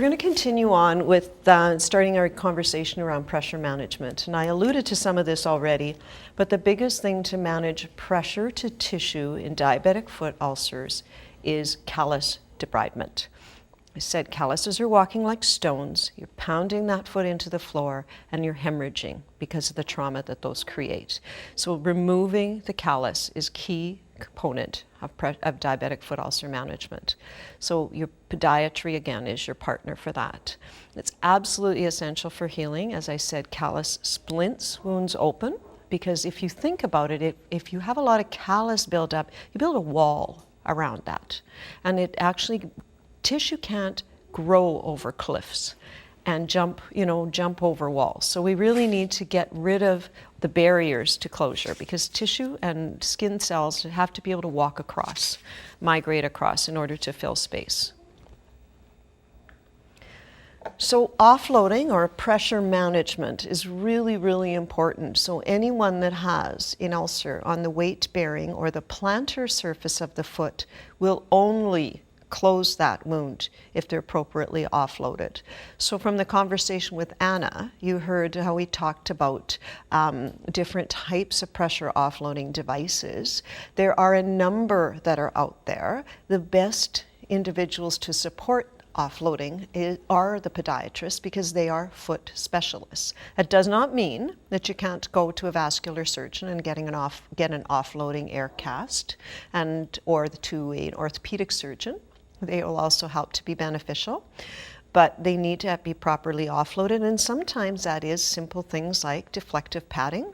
going to continue on with starting our conversation around pressure management. And I alluded to some of this already, but the biggest thing to manage pressure to tissue in diabetic foot ulcers is callus debridement. I said calluses are walking like stones. You're pounding that foot into the floor and you're hemorrhaging because of the trauma that those create. So removing the callus is key component of diabetic foot ulcer management. So your podiatry, again, is your partner for that. It's absolutely essential for healing. As I said, callus splints wounds open, because if you think about it, if you have a lot of callus buildup, you build a wall around that. And it actually, tissue can't grow over cliffs and jump over walls. So we really need to get rid of the barriers to closure, because tissue and skin cells have to be able to walk across, migrate across in order to fill space. So offloading or pressure management is really, really important. So anyone that has an ulcer on the weight bearing or the plantar surface of the foot will only close that wound if they're appropriately offloaded. So from the conversation with Anna, you heard how we talked about different types of pressure offloading devices. There are a number that are out there. The best individuals to support offloading are the podiatrists, because they are foot specialists. That does not mean that you can't go to a vascular surgeon and get an offloading air cast, or to an orthopedic surgeon. They will also help to be beneficial, but they need to be properly offloaded, and sometimes that is simple things like deflective padding,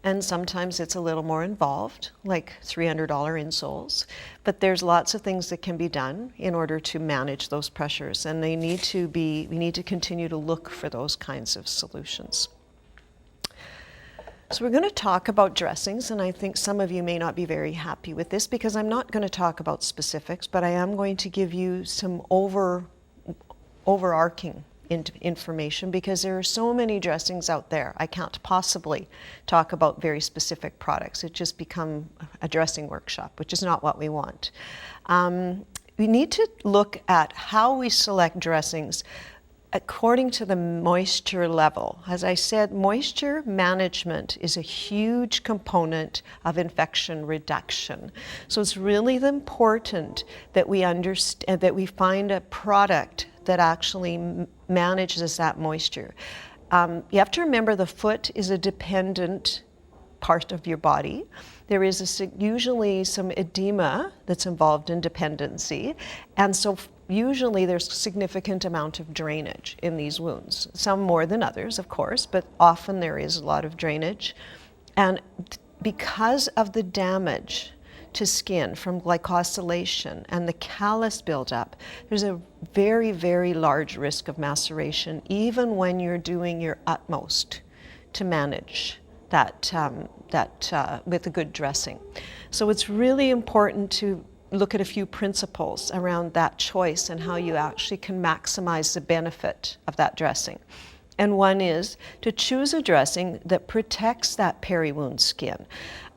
and sometimes it's a little more involved, like $300 insoles. But there's lots of things that can be done in order to manage those pressures, and we need to continue to look for those kinds of solutions. So we're going to talk about dressings, and I think some of you may not be very happy with this, because I'm not going to talk about specifics, but I am going to give you some overarching information, because there are so many dressings out there. I can't possibly talk about very specific products. It just become a dressing workshop, which is not what we want. We need to look at how we select dressings according to the moisture level. As I said, moisture management is a huge component of infection reduction. So it's really important that we understand, that we find a product that actually manages that moisture. You have to remember the foot is a dependent part of your body. There is usually some edema that's involved in dependency, and so usually there's a significant amount of drainage in these wounds. Some more than others, of course, but often there is a lot of drainage. And because of the damage to skin from glycosylation and the callus buildup, there's a very, very large risk of maceration, even when you're doing your utmost to manage that with a good dressing. So it's really important to look at a few principles around that choice and how you actually can maximize the benefit of that dressing. And one is to choose a dressing that protects that peri-wound skin,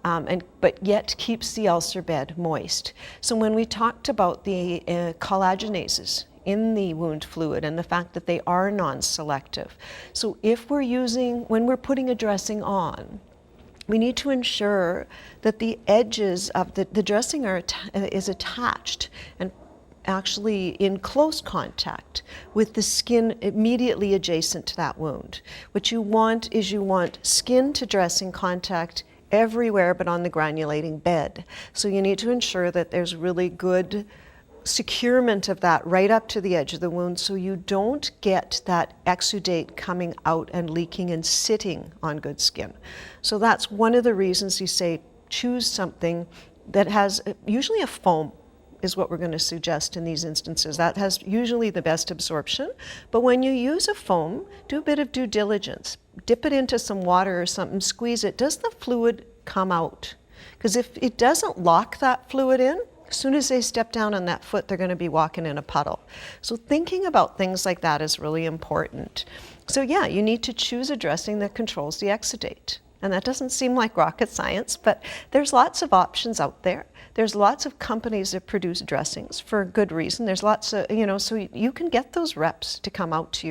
but yet keeps the ulcer bed moist. So when we talked about the collagenases in the wound fluid and the fact that they are non-selective, so when we're putting a dressing on, we need to ensure that the edges of the dressing is attached and actually in close contact with the skin immediately adjacent to that wound. What you want is skin to dressing contact everywhere but on the granulating bed. So you need to ensure that there's really good securement of that right up to the edge of the wound, so you don't get that exudate coming out and leaking and sitting on good skin. So that's one of the reasons you say choose something that has usually a foam is what we're going to suggest in these instances. That has usually the best absorption, but when you use a foam, do a bit of due diligence. Dip it into some water or something, squeeze it. Does the fluid come out? Because if it doesn't lock that fluid in, as soon as they step down on that foot, they're going to be walking in a puddle. So thinking about things like that is really important. So yeah, you need to choose a dressing that controls the exudate. And that doesn't seem like rocket science, but there's lots of options out there. There's lots of companies that produce dressings for good reason. There's lots of, so you can get those reps to come out to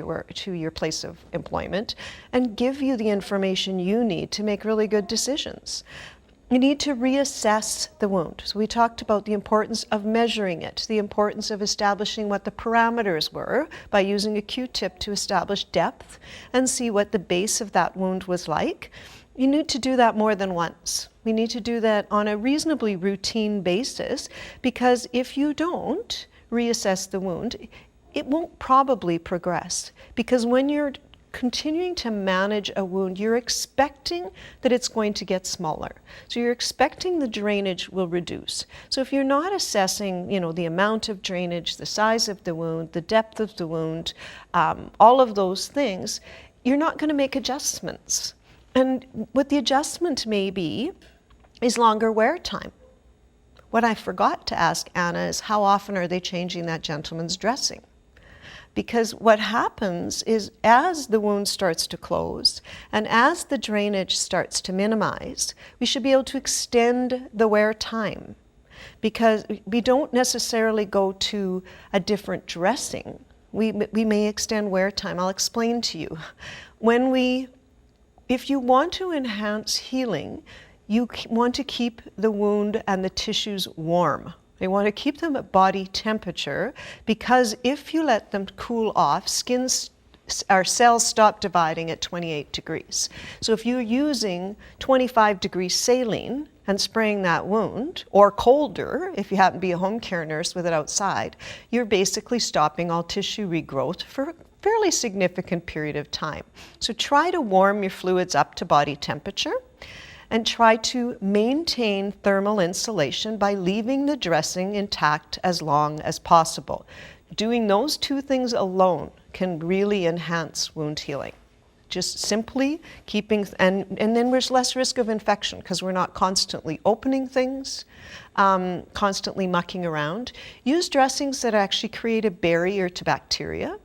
your place of employment and give you the information you need to make really good decisions. You need to reassess the wound. So we talked about the importance of measuring it, the importance of establishing what the parameters were by using a Q-tip to establish depth and see what the base of that wound was like. You need to do that more than once. We need to do that on a reasonably routine basis, because if you don't reassess the wound, it won't probably progress. Because when you're continuing to manage a wound, you're expecting that it's going to get smaller. So you're expecting the drainage will reduce. So if you're not assessing, the amount of drainage, the size of the wound, the depth of the wound, all of those things, you're not going to make adjustments. And what the adjustment may be is longer wear time. What I forgot to ask Anna is, how often are they changing that gentleman's dressing? Because what happens is, as the wound starts to close and as the drainage starts to minimize, we should be able to extend the wear time, because we don't necessarily go to a different dressing. We may extend wear time. I'll explain to you. If you want to enhance healing, you want to keep the wound and the tissues warm. They want to keep them at body temperature, because if you let them cool off, our cells stop dividing at 28 degrees. So if you're using 25-degree saline and spraying that wound, or colder, if you happen to be a home care nurse with it outside, you're basically stopping all tissue regrowth for a fairly significant period of time. So try to warm your fluids up to body temperature, and try to maintain thermal insulation by leaving the dressing intact as long as possible. Doing those two things alone can really enhance wound healing. Just simply keeping, and then there's less risk of infection, because we're not constantly opening things, constantly mucking around. Use dressings that actually create a barrier to bacteria.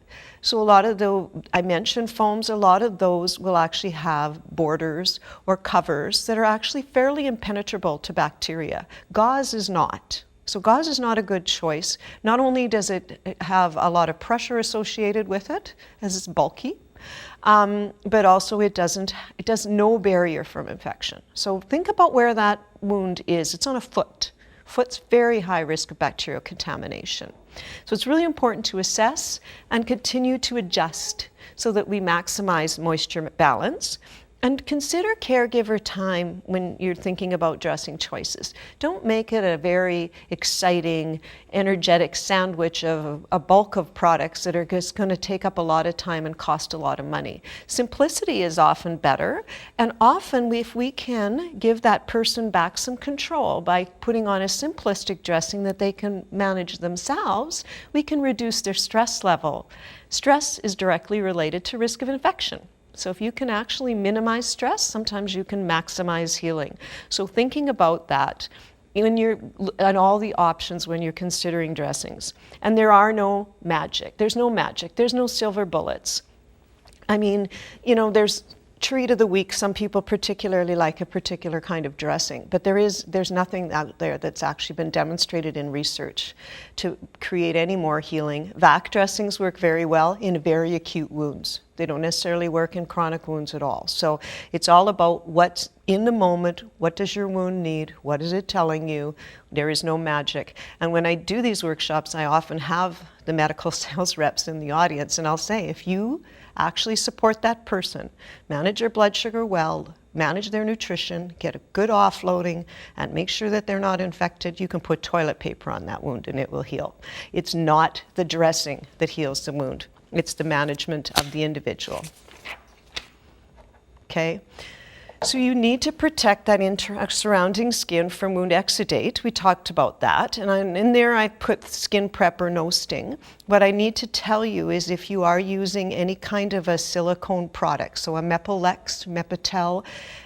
So a lot of I mentioned foams, a lot of those will actually have borders or covers that are actually fairly impenetrable to bacteria. Gauze is not. So gauze is not a good choice. Not only does it have a lot of pressure associated with it, as it's bulky, but also it does no barrier from infection. So think about where that wound is. It's on a foot. Foot's very high risk of bacterial contamination. So it's really important to assess and continue to adjust so that we maximize moisture balance. And consider caregiver time when you're thinking about dressing choices. Don't make it a very exciting, energetic sandwich of a bulk of products that are just going to take up a lot of time and cost a lot of money. Simplicity is often better, and often if we can give that person back some control by putting on a simplistic dressing that they can manage themselves, we can reduce their stress level. Stress is directly related to risk of infection. So if you can actually minimize stress, sometimes you can maximize healing. So thinking about that and all the options when you're considering dressings. And there are no magic. There's no magic. There's no silver bullets. I mean, there's treat of the week. Some people particularly like a particular kind of dressing, but there's nothing out there that's actually been demonstrated in research to create any more healing. VAC dressings work very well in very acute wounds. They don't necessarily work in chronic wounds at all. So it's all about what's in the moment. What does your wound need? What is it telling you? There is no magic. And when I do these workshops, I often have the medical sales reps in the audience, and I'll say, if you actually support that person, manage their blood sugar well, manage their nutrition, get a good offloading, and make sure that they're not infected, you can put toilet paper on that wound and it will heal. It's not the dressing that heals the wound. It's the management of the individual. Okay? So you need to protect that surrounding skin from wound exudate. We talked about that. And in there I put skin prep or no sting. What I need to tell you is if you are using any kind of a silicone product, so a Mepilex, Mepitel,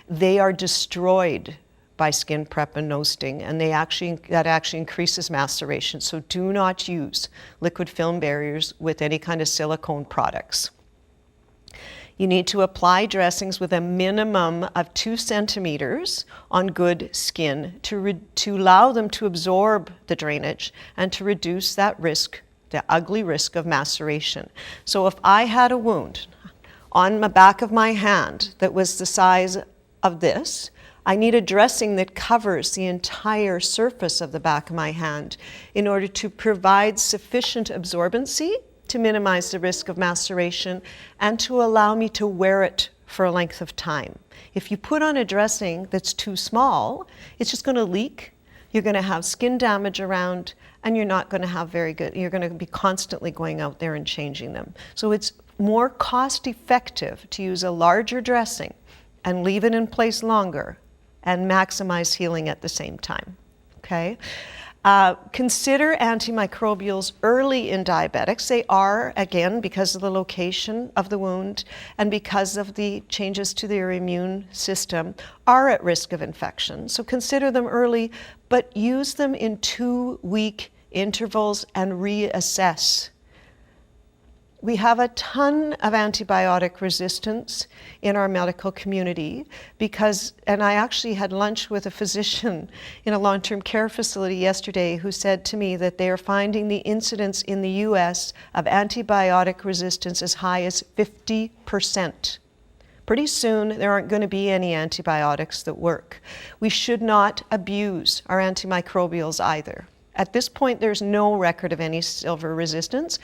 they are destroyed by skin prep and no sting, and that actually increases maceration. So do not use liquid film barriers with any kind of silicone products. You need to apply dressings with a minimum of 2 centimeters on good skin to allow them to absorb the drainage and to reduce that risk, the ugly risk of maceration. So if I had a wound on the back of my hand that was the size of this, I need a dressing that covers the entire surface of the back of my hand in order to provide sufficient absorbency to minimize the risk of maceration and to allow me to wear it for a length of time. If you put on a dressing that's too small, it's just going to leak, you're going to have skin damage around, and you're not going to have very good, you're going to be constantly going out there and changing them. So it's more cost effective to use a larger dressing and leave it in place longer and maximize healing at the same time, okay? Consider antimicrobials early in diabetics. They are, again, because of the location of the wound and because of the changes to their immune system, are at risk of infection. So consider them early, but use them in 2-week intervals and reassess. We have a ton of antibiotic resistance in our medical community because, and I actually had lunch with a physician in a long-term care facility yesterday who said to me that they are finding the incidence in the US of antibiotic resistance as high as 50%. Pretty soon there aren't going to be any antibiotics that work. We should not abuse our antimicrobials either. At this point there's no record of any silver resistance.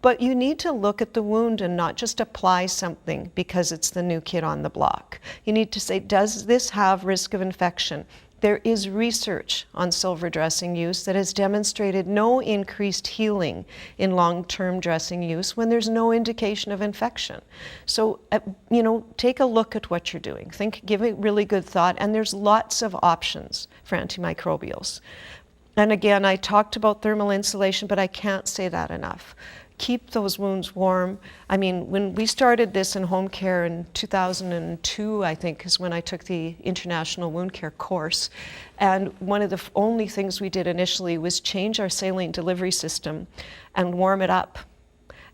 But you need to look at the wound and not just apply something because it's the new kid on the block. You need to say, does this have risk of infection? There is research on silver dressing use that has demonstrated no increased healing in long-term dressing use when there's no indication of infection. So, take a look at what you're doing. Give it really good thought, and there's lots of options for antimicrobials. And again, I talked about thermal insulation, but I can't say that enough. Keep those wounds warm. I mean, when we started this in home care in 2002, I think, is when I took the International Wound Care course. And one of the only things we did initially was change our saline delivery system and warm it up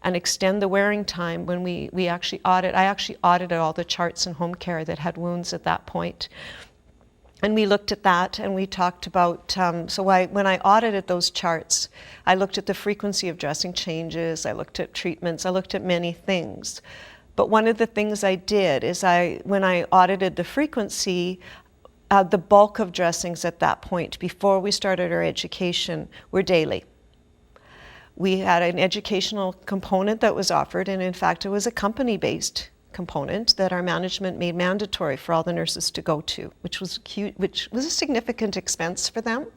and extend the wearing time when I actually audited all the charts in home care that had wounds at that point. And we looked at that and we talked about, when I audited those charts, I looked at the frequency of dressing changes, I looked at treatments, I looked at many things. But one of the things I did is when I audited the frequency, the bulk of dressings at that point, before we started our education, were daily. We had an educational component that was offered, and in fact it was a company-based component that our management made mandatory for all the nurses to go to, which was a significant expense for them.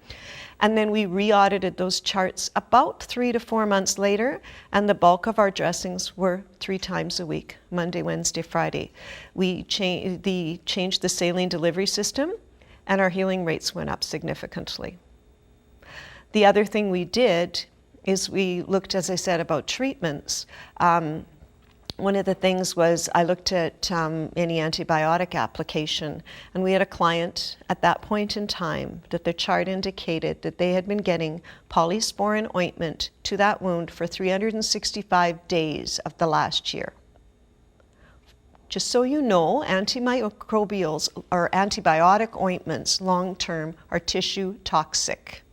And then we re-audited those charts about 3 to 4 months later, and the bulk of our dressings were 3 times a week, Monday, Wednesday, Friday. We changed the saline delivery system, and our healing rates went up significantly. The other thing we did is we looked, as I said, about treatments. One of the things was I looked at any antibiotic application, and we had a client at that point in time that the chart indicated that they had been getting polysporin ointment to that wound for 365 days of the last year. Just so you know, antimicrobials or antibiotic ointments long-term are tissue toxic.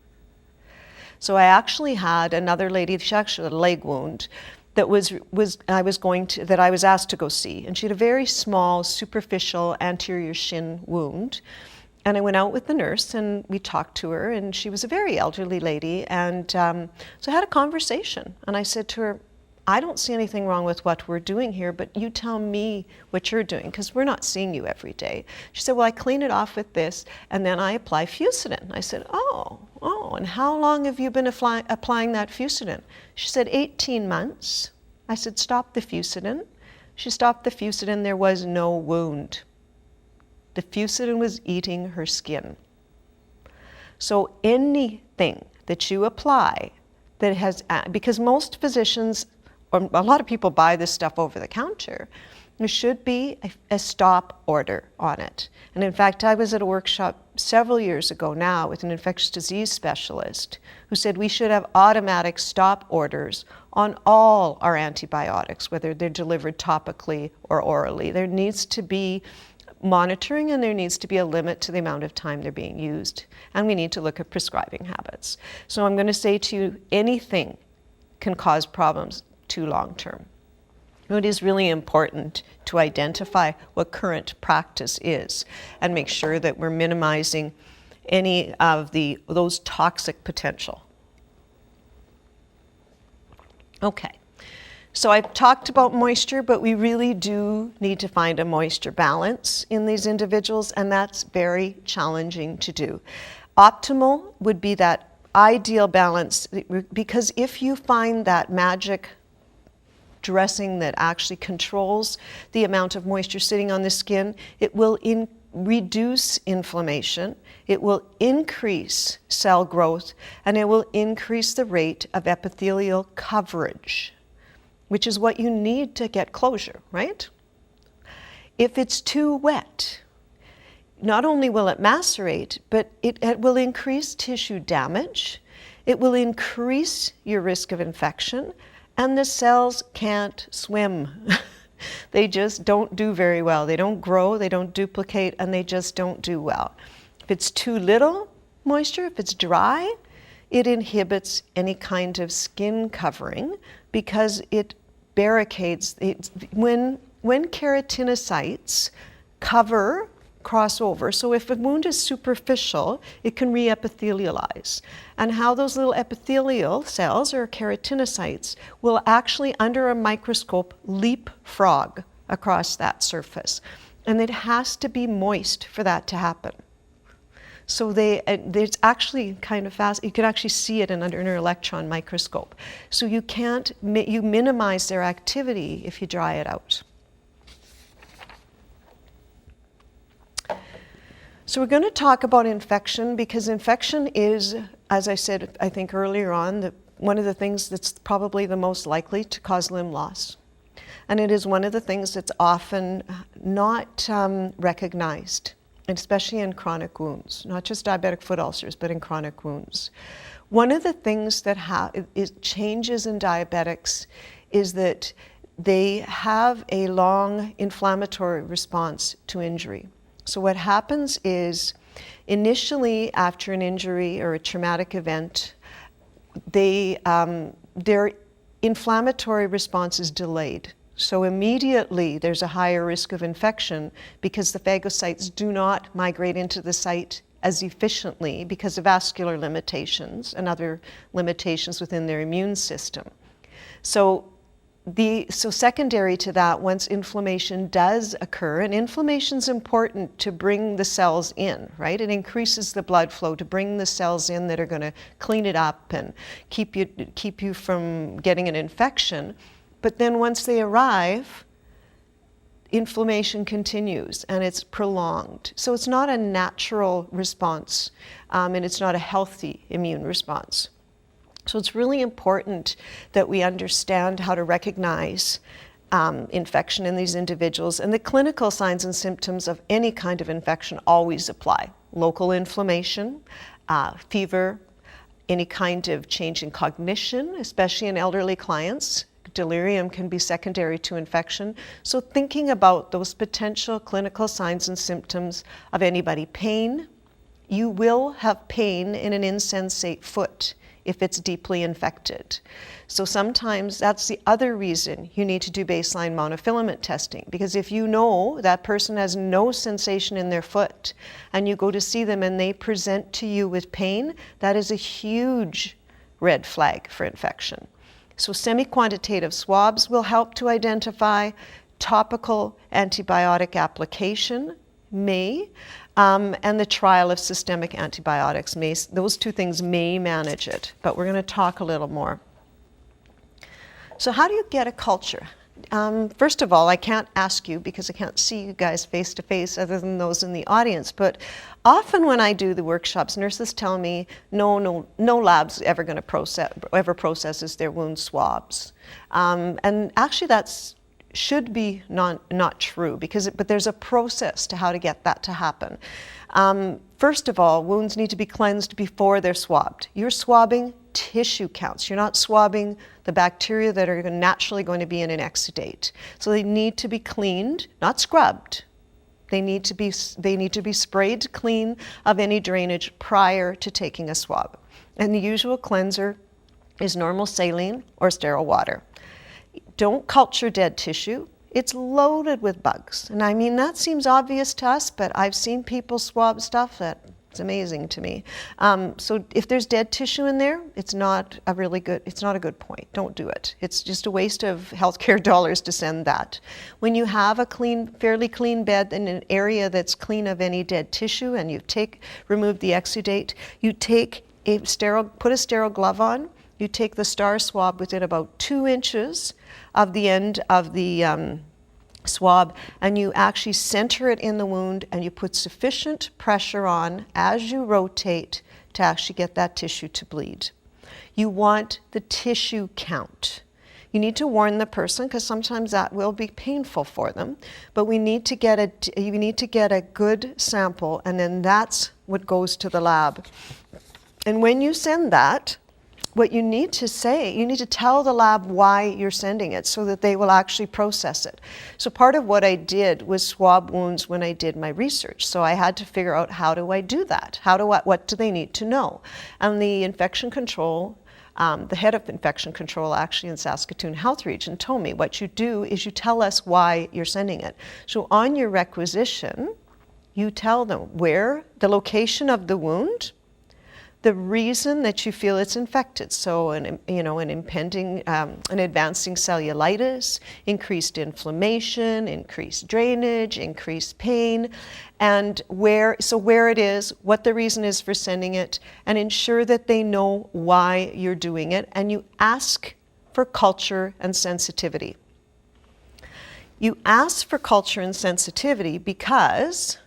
So I actually had another lady, she actually had a leg wound, that I was asked to go see, and she had a very small superficial anterior shin wound. And I went out with the nurse and we talked to her, and she was a very elderly lady, and so I had a conversation, and I said to her, I don't see anything wrong with what we're doing here, but you tell me what you're doing, because we're not seeing you every day. She said, well, I clean it off with this, and then I apply Fusidin. I said, oh, and how long have you been applying that Fusidin? She said, 18 months. I said, stop the Fusidin. She stopped the Fusidin. There was no wound. The Fusidin was eating her skin. So anything that you apply that has, because most physicians, or a lot of people buy this stuff over the counter, There should be a stop order on it. And in fact, I was at a workshop several years ago now with an infectious disease specialist who said we should have automatic stop orders on all our antibiotics, whether they're delivered topically or orally. There needs to be monitoring, and there needs to be a limit to the amount of time they're being used. And we need to look at prescribing habits. So I'm going to say to you, anything can cause problems too long term. It is really important to identify what current practice is and make sure that we're minimizing any of those toxic potential. Okay, so I've talked about moisture, but we really do need to find a moisture balance in these individuals, and that's very challenging to do. Optimal would be that ideal balance, because if you find that magic dressing that actually controls the amount of moisture sitting on the skin, it will reduce inflammation, it will increase cell growth, and it will increase the rate of epithelial coverage, which is what you need to get closure, right? If it's too wet, not only will it macerate, but it will increase tissue damage, it will increase your risk of infection, and the cells can't swim. They just don't do very well. They don't grow, they don't duplicate, and they just don't do well. If it's too little moisture, if it's dry, it inhibits any kind of skin covering because it barricades. When keratinocytes cross over, so if a wound is superficial, it can re-epithelialize. And how those little epithelial cells, or keratinocytes, will actually, under a microscope, leapfrog across that surface. And it has to be moist for that to happen. So it's actually kind of fast. You can actually see it under an electron microscope. So you minimize their activity if you dry it out. So we're going to talk about infection, because infection is, as I said, I think earlier on, one of the things that's probably the most likely to cause limb loss. And it is one of the things that's often not recognized, especially in chronic wounds, not just diabetic foot ulcers, but in chronic wounds. One of the things that changes in diabetics is that they have a long inflammatory response to injury. So what happens is, initially after an injury or a traumatic event, their inflammatory response is delayed. So immediately there's a higher risk of infection because the phagocytes do not migrate into the site as efficiently because of vascular limitations and other limitations within their immune system. So secondary to that, once inflammation does occur, and inflammation is important to bring the cells in, right? It increases the blood flow to bring the cells in that are going to clean it up and keep you from getting an infection. But then once they arrive, inflammation continues and it's prolonged. So it's not a natural response, and it's not a healthy immune response. So it's really important that we understand how to recognize infection in these individuals, and the clinical signs and symptoms of any kind of infection always apply. Local inflammation, fever, any kind of change in cognition, especially in elderly clients. Delirium can be secondary to infection. So thinking about those potential clinical signs and symptoms of anybody. Pain, you will have pain in an insensate foot if it's deeply infected. So sometimes that's the other reason you need to do baseline monofilament testing, because if you know that person has no sensation in their foot and you go to see them and they present to you with pain, that is a huge red flag for infection. So semi-quantitative swabs will help to identify. Topical antibiotic application may, and the trial of systemic antibiotics may. Those two things may manage it, but we're going to talk a little more. So how do you get a culture? First of all, I can't ask you because I can't see you guys face to face other than those in the audience, but often when I do the workshops, nurses tell me no lab's ever going to processes their wound swabs. And actually that's should be not true, but there's a process to how to get that to happen. First of all, wounds need to be cleansed before they're swabbed. You're swabbing tissue counts. You're not swabbing the bacteria that are naturally going to be in an exudate. So they need to be cleaned, not scrubbed. They need to be sprayed clean of any drainage prior to taking a swab. And the usual cleanser is normal saline or sterile water. Don't culture dead tissue. It's loaded with bugs. And I mean, that seems obvious to us, but I've seen people swab stuff that's amazing to me. So if there's dead tissue in there, it's not a good point. Don't do it. It's just a waste of healthcare dollars to send that. When you have a fairly clean bed in an area that's clean of any dead tissue and you remove the exudate, you put a sterile glove on, you take the star swab within about 2 inches of the end of the swab, and you actually center it in the wound, and you put sufficient pressure on as you rotate to actually get that tissue to bleed. You want the tissue count. You need to warn the person, because sometimes that will be painful for them, but you need to get a good sample, and then that's what goes to the lab. And when you send that, what you need to say, you need to tell the lab why you're sending it so that they will actually process it. So part of what I did was swab wounds when I did my research. So I had to figure out, how do I do that? What do they need to know? And the infection control, the head of infection control actually in Saskatoon Health Region told me, what you do is you tell us why you're sending it. So on your requisition, you tell them the location of the wound, the reason that you feel it's infected, so an advancing cellulitis, increased inflammation, increased drainage, increased pain, and where it is, what the reason is for sending it, and ensure that they know why you're doing it, and you ask for culture and sensitivity. You ask for culture and sensitivity because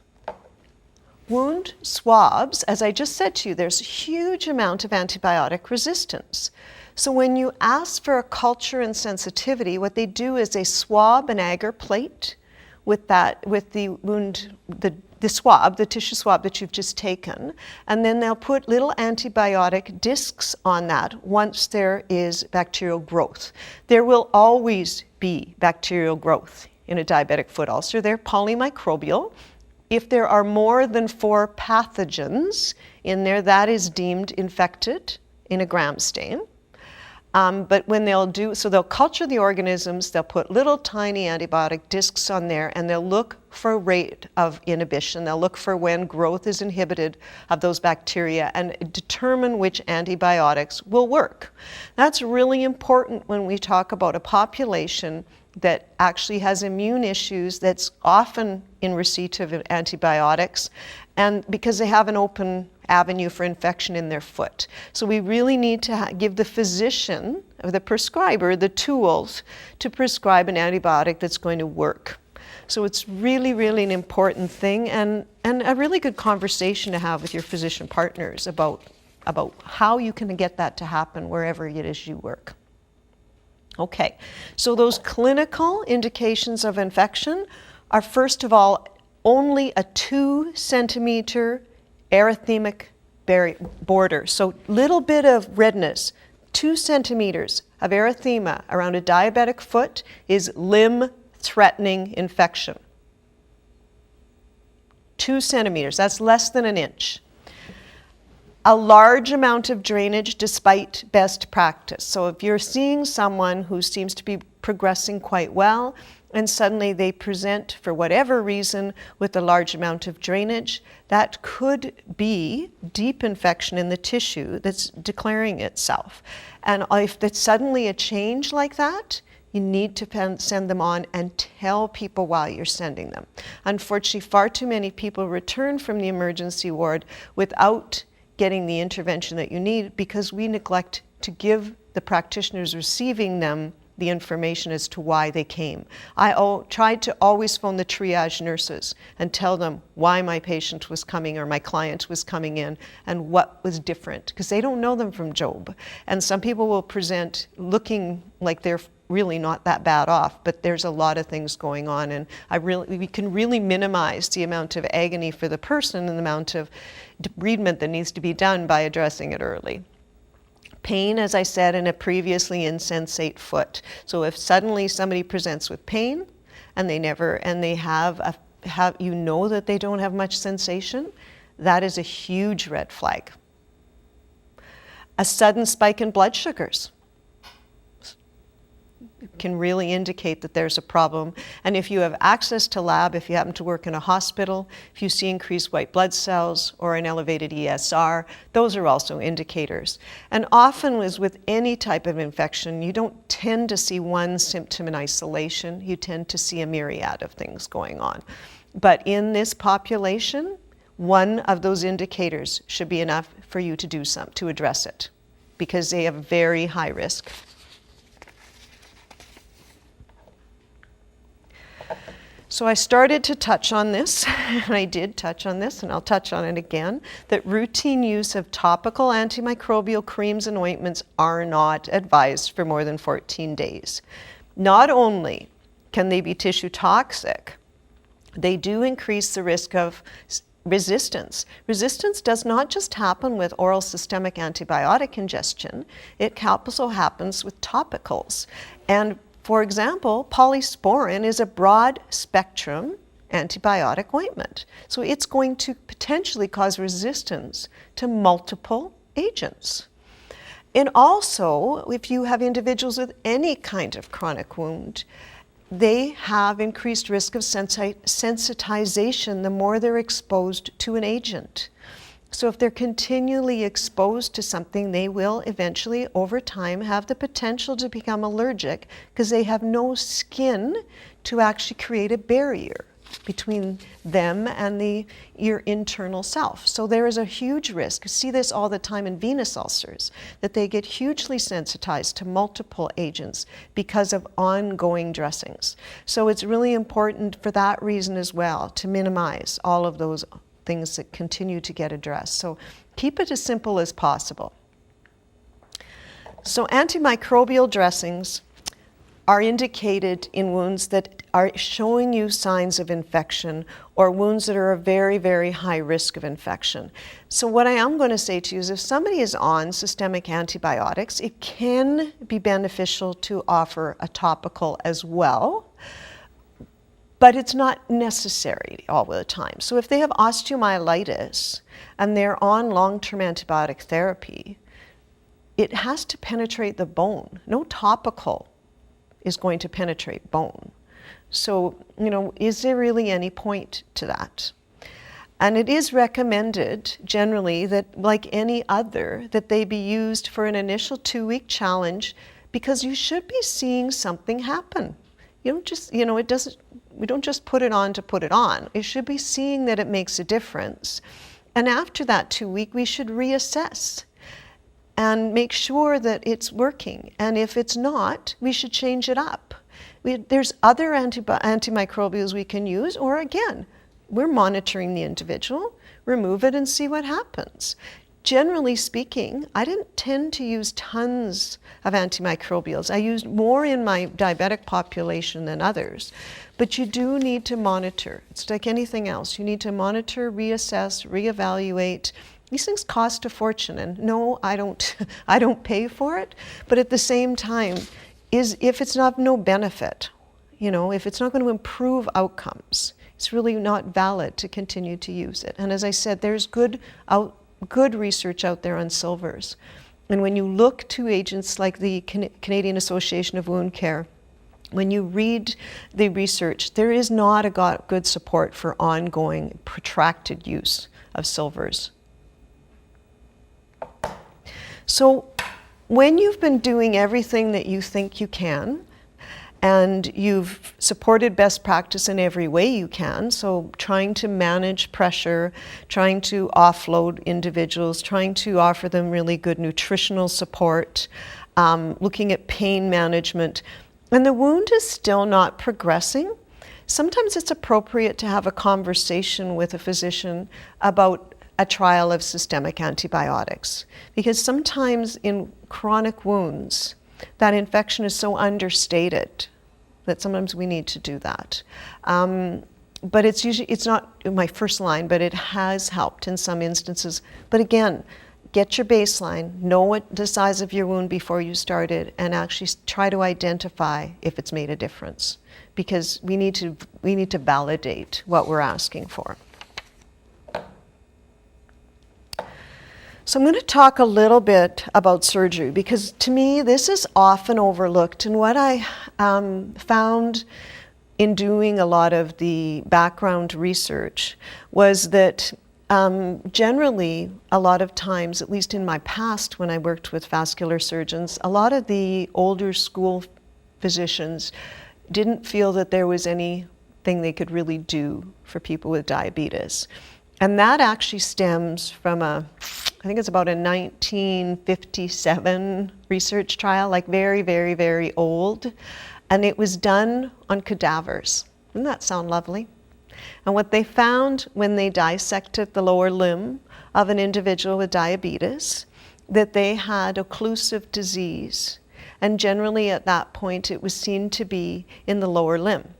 wound swabs, as I just said to you, there's a huge amount of antibiotic resistance. So when you ask for a culture and sensitivity, what they do is they swab an agar plate with the wound, the tissue swab that you've just taken, and then they'll put little antibiotic discs on that once there is bacterial growth. There will always be bacterial growth in a diabetic foot ulcer. They're polymicrobial. If there are more than 4 pathogens in there, that is deemed infected in a gram stain. But when they'll culture the organisms, they'll put little tiny antibiotic discs on there, and they'll look for rate of inhibition. They'll look for when growth is inhibited of those bacteria and determine which antibiotics will work. That's really important when we talk about a population that actually has immune issues, that's often in receipt of antibiotics, and because they have an open avenue for infection in their foot. So we really need to give the physician, or the prescriber, the tools to prescribe an antibiotic that's going to work. So it's really, really an important thing, and a really good conversation to have with your physician partners about how you can get that to happen wherever it is you work. Okay, so those clinical indications of infection are, first of all, only a 2-centimeter erythemic border. So little bit of redness, 2 centimeters of erythema around a diabetic foot is limb-threatening infection. 2 centimeters, that's less than an inch. A large amount of drainage despite best practice. So if you're seeing someone who seems to be progressing quite well, and suddenly they present, for whatever reason, with a large amount of drainage, that could be deep infection in the tissue that's declaring itself. And if there's suddenly a change like that, you need to send them on and tell people why you're sending them. Unfortunately, far too many people return from the emergency ward without getting the intervention that you need because we neglect to give the practitioners receiving them the information as to why they came. I tried to always phone the triage nurses and tell them why my patient was coming or my client was coming in and what was different, because they don't know them from Job. And some people will present looking like they're really not that bad off, but there's a lot of things going on, and we can really minimize the amount of agony for the person and the amount of debridement that needs to be done by addressing it early. Pain, as I said, in a previously insensate foot. So if suddenly somebody presents with pain and they have you know that they don't have much sensation, that is a huge red flag. A sudden spike in blood sugars can really indicate that there's a problem. And if you have access to lab, if you happen to work in a hospital, if you see increased white blood cells or an elevated ESR, those are also indicators. And often, as with any type of infection, you don't tend to see one symptom in isolation. You tend to see a myriad of things going on. But in this population, one of those indicators should be enough for you to do something to address it, because they have very high risk. So I started to touch on this, and I did touch on this, and I'll touch on it again, that routine use of topical antimicrobial creams and ointments are not advised for more than 14 days. Not only can they be tissue toxic, they do increase the risk of resistance. Resistance does not just happen with oral systemic antibiotic ingestion, it also happens with topicals. And for example, polysporin is a broad spectrum antibiotic ointment. So it's going to potentially cause resistance to multiple agents. And also, if you have individuals with any kind of chronic wound, they have increased risk of sensitization the more they're exposed to an agent. So if they're continually exposed to something, they will eventually, over time, have the potential to become allergic because they have no skin to actually create a barrier between them and your internal self. So there is a huge risk. You see this all the time in venous ulcers, that they get hugely sensitized to multiple agents because of ongoing dressings. So it's really important for that reason as well to minimize all of those things that continue to get addressed. So keep it as simple as possible. So antimicrobial dressings are indicated in wounds that are showing you signs of infection or wounds that are a very, very high risk of infection. So what I am going to say to you is if somebody is on systemic antibiotics, it can be beneficial to offer a topical as well, but it's not necessary all the time. So if they have osteomyelitis and they're on long-term antibiotic therapy, it has to penetrate the bone. No topical is going to penetrate bone. So, is there really any point to that? And it is recommended generally that, like any other, that they be used for an initial 2-week challenge because you should be seeing something happen. You don't just, we don't just put it on to put it on. You should be seeing that it makes a difference. And after that 2-week, we should reassess and make sure that it's working. And if it's not, we should change it up. There's other antimicrobials we can use, or again, we're monitoring the individual, remove it and see what happens. Generally speaking, I didn't tend to use tons of antimicrobials. I used more in my diabetic population than others. But you do need to monitor. It's like anything else. You need to monitor, reassess, reevaluate. These things cost a fortune, and no, I don't pay for it. But at the same time, if it's not no benefit, if it's not going to improve outcomes, it's really not valid to continue to use it. And as I said, there's good research out there on silvers. And when you look to agents like the Canadian Association of Wound Care, when you read the research, there is not a good support for ongoing protracted use of silvers. So when you've been doing everything that you think you can, and you've supported best practice in every way you can, so trying to manage pressure, trying to offload individuals, trying to offer them really good nutritional support, looking at pain management, and the wound is still not progressing, sometimes it's appropriate to have a conversation with a physician about a trial of systemic antibiotics. Because sometimes in chronic wounds, that infection is so understated that sometimes we need to do that. But it's not my first line, but it has helped in some instances. But again, get your baseline, know what the size of your wound before you started, and actually try to identify if it's made a difference, because we need to validate what we're asking for. So I'm going to talk a little bit about surgery, because to me this is often overlooked. And what I found in doing a lot of the background research was that generally, a lot of times, at least in my past when I worked with vascular surgeons, a lot of the older school physicians didn't feel that there was anything they could really do for people with diabetes. And that actually stems from I think it's about a 1957 research trial, like very, very, very old. And it was done on cadavers. Doesn't that sound lovely? And what they found when they dissected the lower limb of an individual with diabetes, that they had occlusive disease. And generally at that point it was seen to be in the lower limb.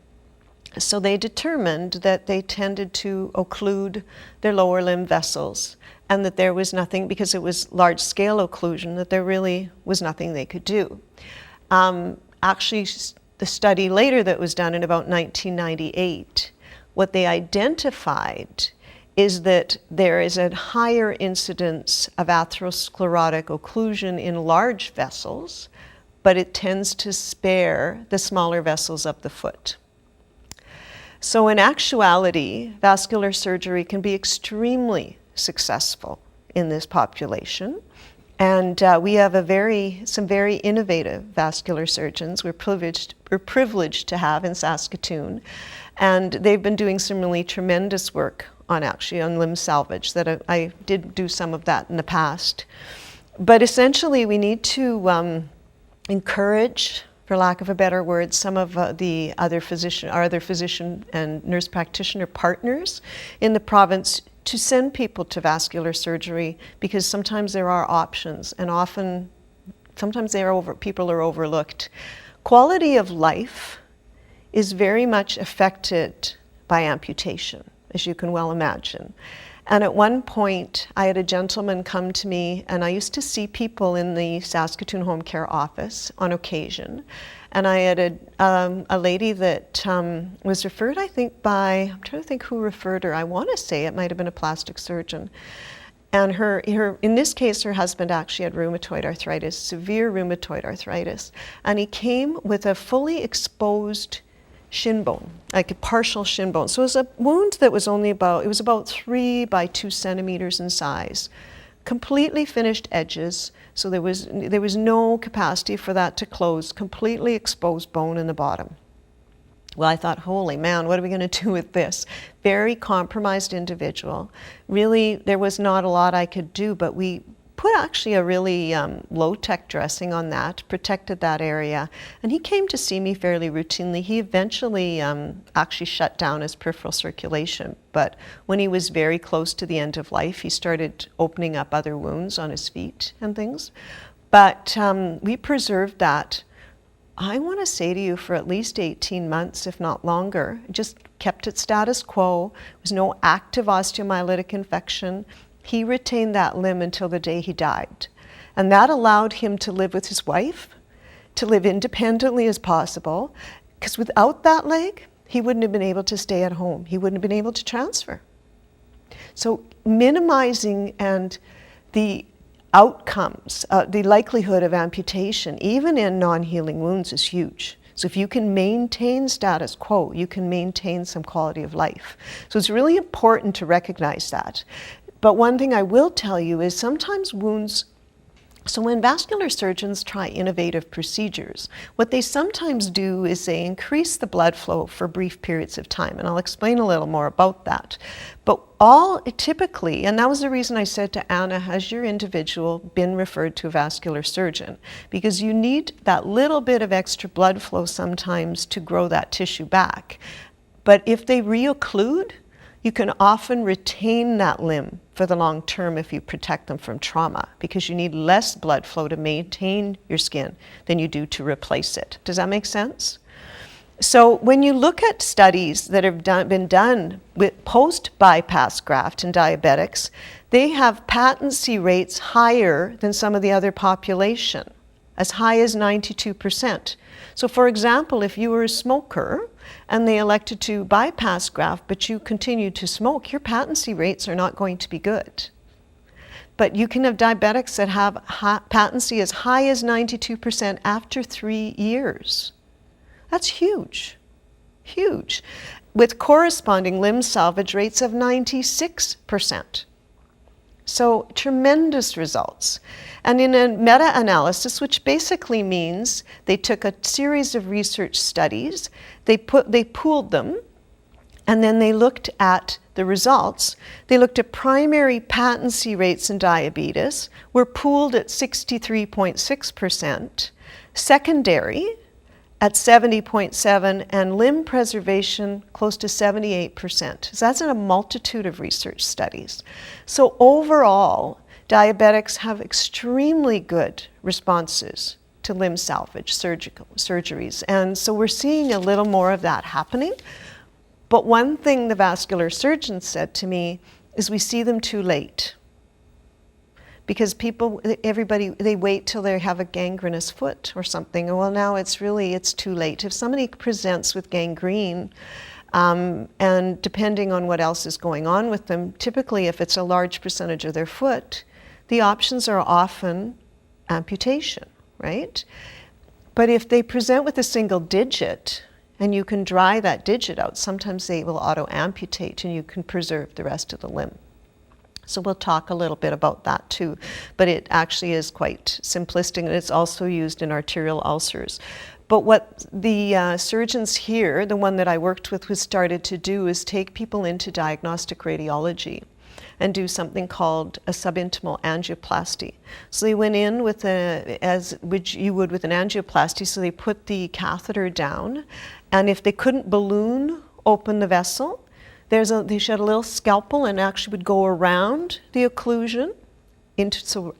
So they determined that they tended to occlude their lower limb vessels, and that there was nothing, because it was large-scale occlusion, that there really was nothing they could do. Actually, the study later that was done in about 1998, what they identified is that there is a higher incidence of atherosclerotic occlusion in large vessels, but it tends to spare the smaller vessels of the foot. So in actuality, vascular surgery can be extremely successful in this population. And we have some very innovative vascular surgeons we're privileged to have in Saskatoon. And they've been doing some really tremendous work on limb salvage, that I did do some of that in the past. But essentially we need to encourage, for lack of a better word, some of our other physician and nurse practitioner partners in the province to send people to vascular surgery, because sometimes there are options, and sometimes people are overlooked. Quality of life is very much affected by amputation, as you can well imagine. And at one point, I had a gentleman come to me, and I used to see people in the Saskatoon home care office on occasion. And I had a lady that was referred, I think, I'm trying to think who referred her. I want to say it might have been a plastic surgeon. And in this case, her husband actually had rheumatoid arthritis, severe rheumatoid arthritis. And he came with a fully exposed shin bone, like a partial shin bone. So it was a wound that was about 3 by 2 centimeters in size, completely finished edges, so there was no capacity for that to close, completely exposed bone in the bottom. Well, I thought, holy man, what are we going to do with this? Very compromised individual. Really, there was not a lot I could do, but we put actually a really low-tech dressing on that, protected that area. And he came to see me fairly routinely. He eventually actually shut down his peripheral circulation. But when he was very close to the end of life, he started opening up other wounds on his feet and things. But we preserved that, I want to say to you, for at least 18 months, if not longer. Just kept it status quo. There was no active osteomyelitic infection. He retained that limb until the day he died. And that allowed him to live with his wife, to live independently as possible, because without that leg, he wouldn't have been able to stay at home. He wouldn't have been able to transfer. So minimizing and the outcomes, the likelihood of amputation, even in non-healing wounds, is huge. So if you can maintain status quo, you can maintain some quality of life. So it's really important to recognize that. But one thing I will tell you is sometimes wounds, so when vascular surgeons try innovative procedures, what they sometimes do is they increase the blood flow for brief periods of time, and I'll explain a little more about that. But typically, and that was the reason I said to Anna, has your individual been referred to a vascular surgeon? Because you need that little bit of extra blood flow sometimes to grow that tissue back. But if they re-occlude, you can often retain that limb for the long term if you protect them from trauma, because you need less blood flow to maintain your skin than you do to replace it. Does that make sense? So when you look at studies that have been done with post-bypass graft in diabetics, they have patency rates higher than some of the other population, as high as 92%. So for example, if you were a smoker and they elected to bypass graft, but you continued to smoke, your patency rates are not going to be good. But you can have diabetics that have patency as high as 92% after 3 years. That's huge, huge, with corresponding limb salvage rates of 96%. So tremendous results. And in a meta-analysis, which basically means they took a series of research studies, they pooled them, and then they looked at the results. They looked at primary patency rates in diabetes, were pooled at 63.6%, secondary at 70.7%, and limb preservation close to 78%. So that's in a multitude of research studies. So overall, diabetics have extremely good responses to limb salvage surgeries. And so we're seeing a little more of that happening. But one thing the vascular surgeon said to me is we see them too late. Because everybody, they wait till they have a gangrenous foot or something. Well, now it's too late. If somebody presents with gangrene, and depending on what else is going on with them, typically if it's a large percentage of their foot, the options are often amputation, right? But if they present with a single digit, and you can dry that digit out, sometimes they will auto-amputate and you can preserve the rest of the limb. So we'll talk a little bit about that too, but it actually is quite simplistic, and it's also used in arterial ulcers. But what the surgeons here, the one that I worked with, who started to do is take people into diagnostic radiology and do something called a subintimal angioplasty. So they went in with which you would with an angioplasty, so they put the catheter down, and if they couldn't balloon open the vessel, they had a little scalpel and actually would go around the occlusion,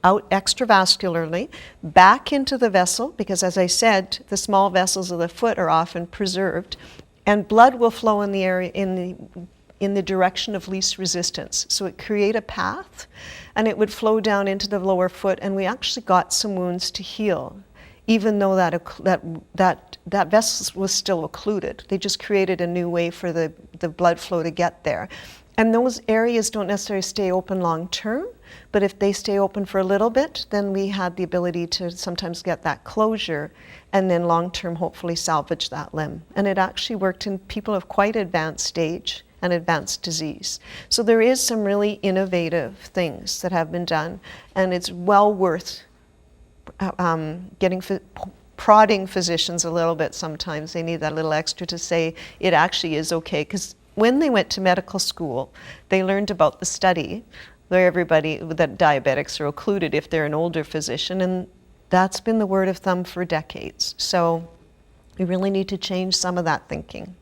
out extravascularly, back into the vessel, because as I said, the small vessels of the foot are often preserved, and blood will flow in the area in the direction of least resistance. So it create a path, and it would flow down into the lower foot, and we actually got some wounds to heal, even though that vessel was still occluded. They just created a new way for the blood flow to get there. And those areas don't necessarily stay open long term, but if they stay open for a little bit, then we had the ability to sometimes get that closure, and then long term hopefully salvage that limb. And it actually worked in people of quite advanced stage and advanced disease. So there is some really innovative things that have been done, and it's well worth prodding physicians a little bit sometimes. They need that little extra to say it actually is okay. Because when they went to medical school, they learned about the study where that diabetics are occluded if they're an older physician, and that's been the word of thumb for decades. So we really need to change some of that thinking.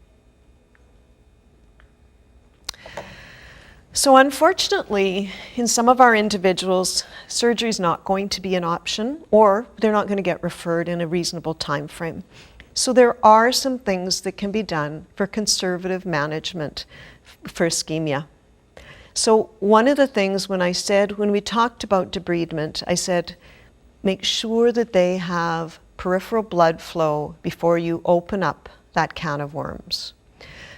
So unfortunately, in some of our individuals, surgery is not going to be an option, or they're not going to get referred in a reasonable time frame. So there are some things that can be done for conservative management for ischemia. So one of the things when we talked about debridement, I said, make sure that they have peripheral blood flow before you open up that can of worms.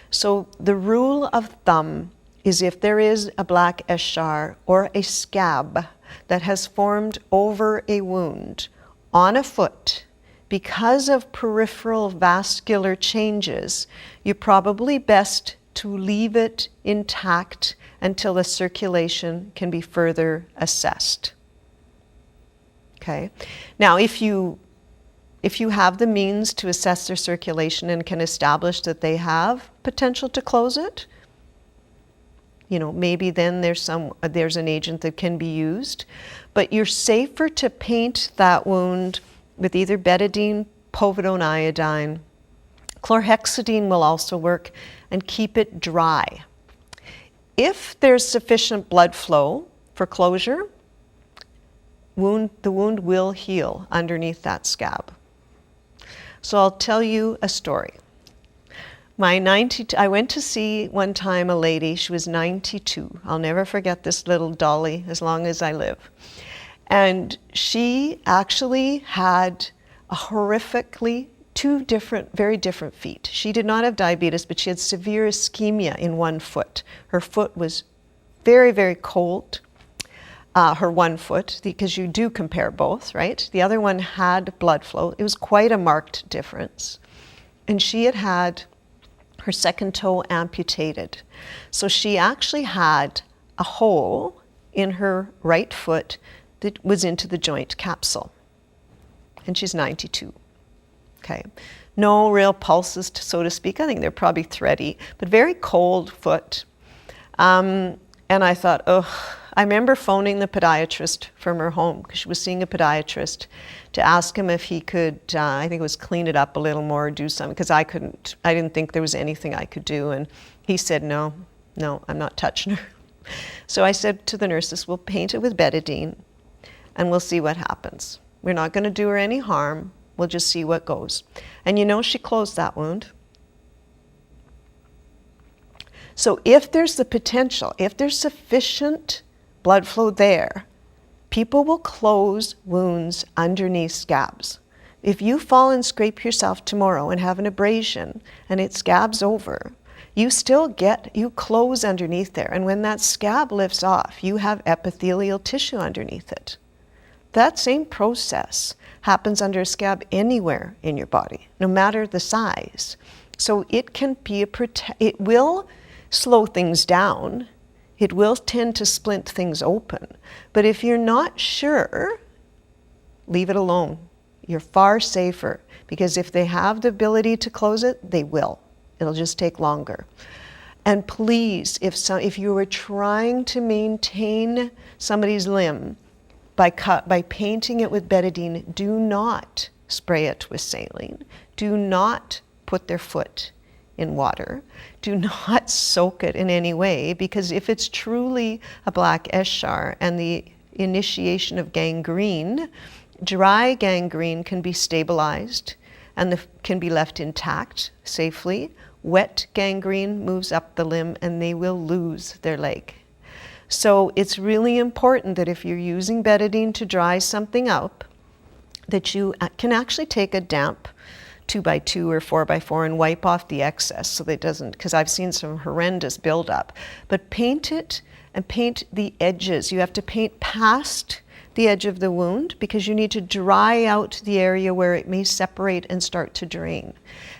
So the rule of thumb is if there is a black eschar or a scab that has formed over a wound on a foot because of peripheral vascular changes, you're probably best to leave it intact until the circulation can be further assessed. Okay. Now, if you have the means to assess their circulation and can establish that they have potential to close it, maybe then there's an agent that can be used, but you're safer to paint that wound with either betadine, povidone iodine. Chlorhexidine will also work, and keep it dry. If there's sufficient blood flow for closure, the wound will heal underneath that scab. So I'll tell you a story. I went to see one time a lady, she was 92. I'll never forget this little dolly as long as I live. And she actually had a horrifically very different feet. She did not have diabetes, but she had severe ischemia in one foot. Her foot was very, very cold, her one foot, because you do compare both, right? The other one had blood flow. It was quite a marked difference. And she had her second toe amputated. So she actually had a hole in her right foot that was into the joint capsule. And she's 92. Okay. No real pulses, so to speak. I think they're probably thready, but very cold foot. And I thought, oh, I remember phoning the podiatrist from her home because she was seeing a podiatrist to ask him if he could, I think it was clean it up a little more or do something, because I didn't think there was anything I could do. And he said, no, I'm not touching her. So I said to the nurses, we'll paint it with betadine and we'll see what happens. We're not going to do her any harm. We'll just see what goes. And you know, she closed that wound. So if there's the potential, if there's sufficient blood flow there, people will close wounds underneath scabs. If you fall and scrape yourself tomorrow and have an abrasion and it scabs over, you close underneath there. And when that scab lifts off, you have epithelial tissue underneath it. That same process happens under a scab anywhere in your body, no matter the size. So it can be it will slow things down. It will tend to splint things open. But if you're not sure, leave it alone. You're far safer, because if they have the ability to close it, they will. It'll just take longer. And please, if you were trying to maintain somebody's limb by painting it with betadine, do not spray it with saline. Do not put their foot in water. Do not soak it in any way, because if it's truly a black eschar and the initiation of gangrene, dry gangrene can be stabilized and can be left intact safely. Wet gangrene moves up the limb and they will lose their leg. So it's really important that if you're using betadine to dry something up, that you can actually take a damp 2x2 or 4x4 and wipe off the excess so that it doesn't, because I've seen some horrendous buildup. But paint it and paint the edges. You have to paint past the edge of the wound because you need to dry out the area where it may separate and start to drain.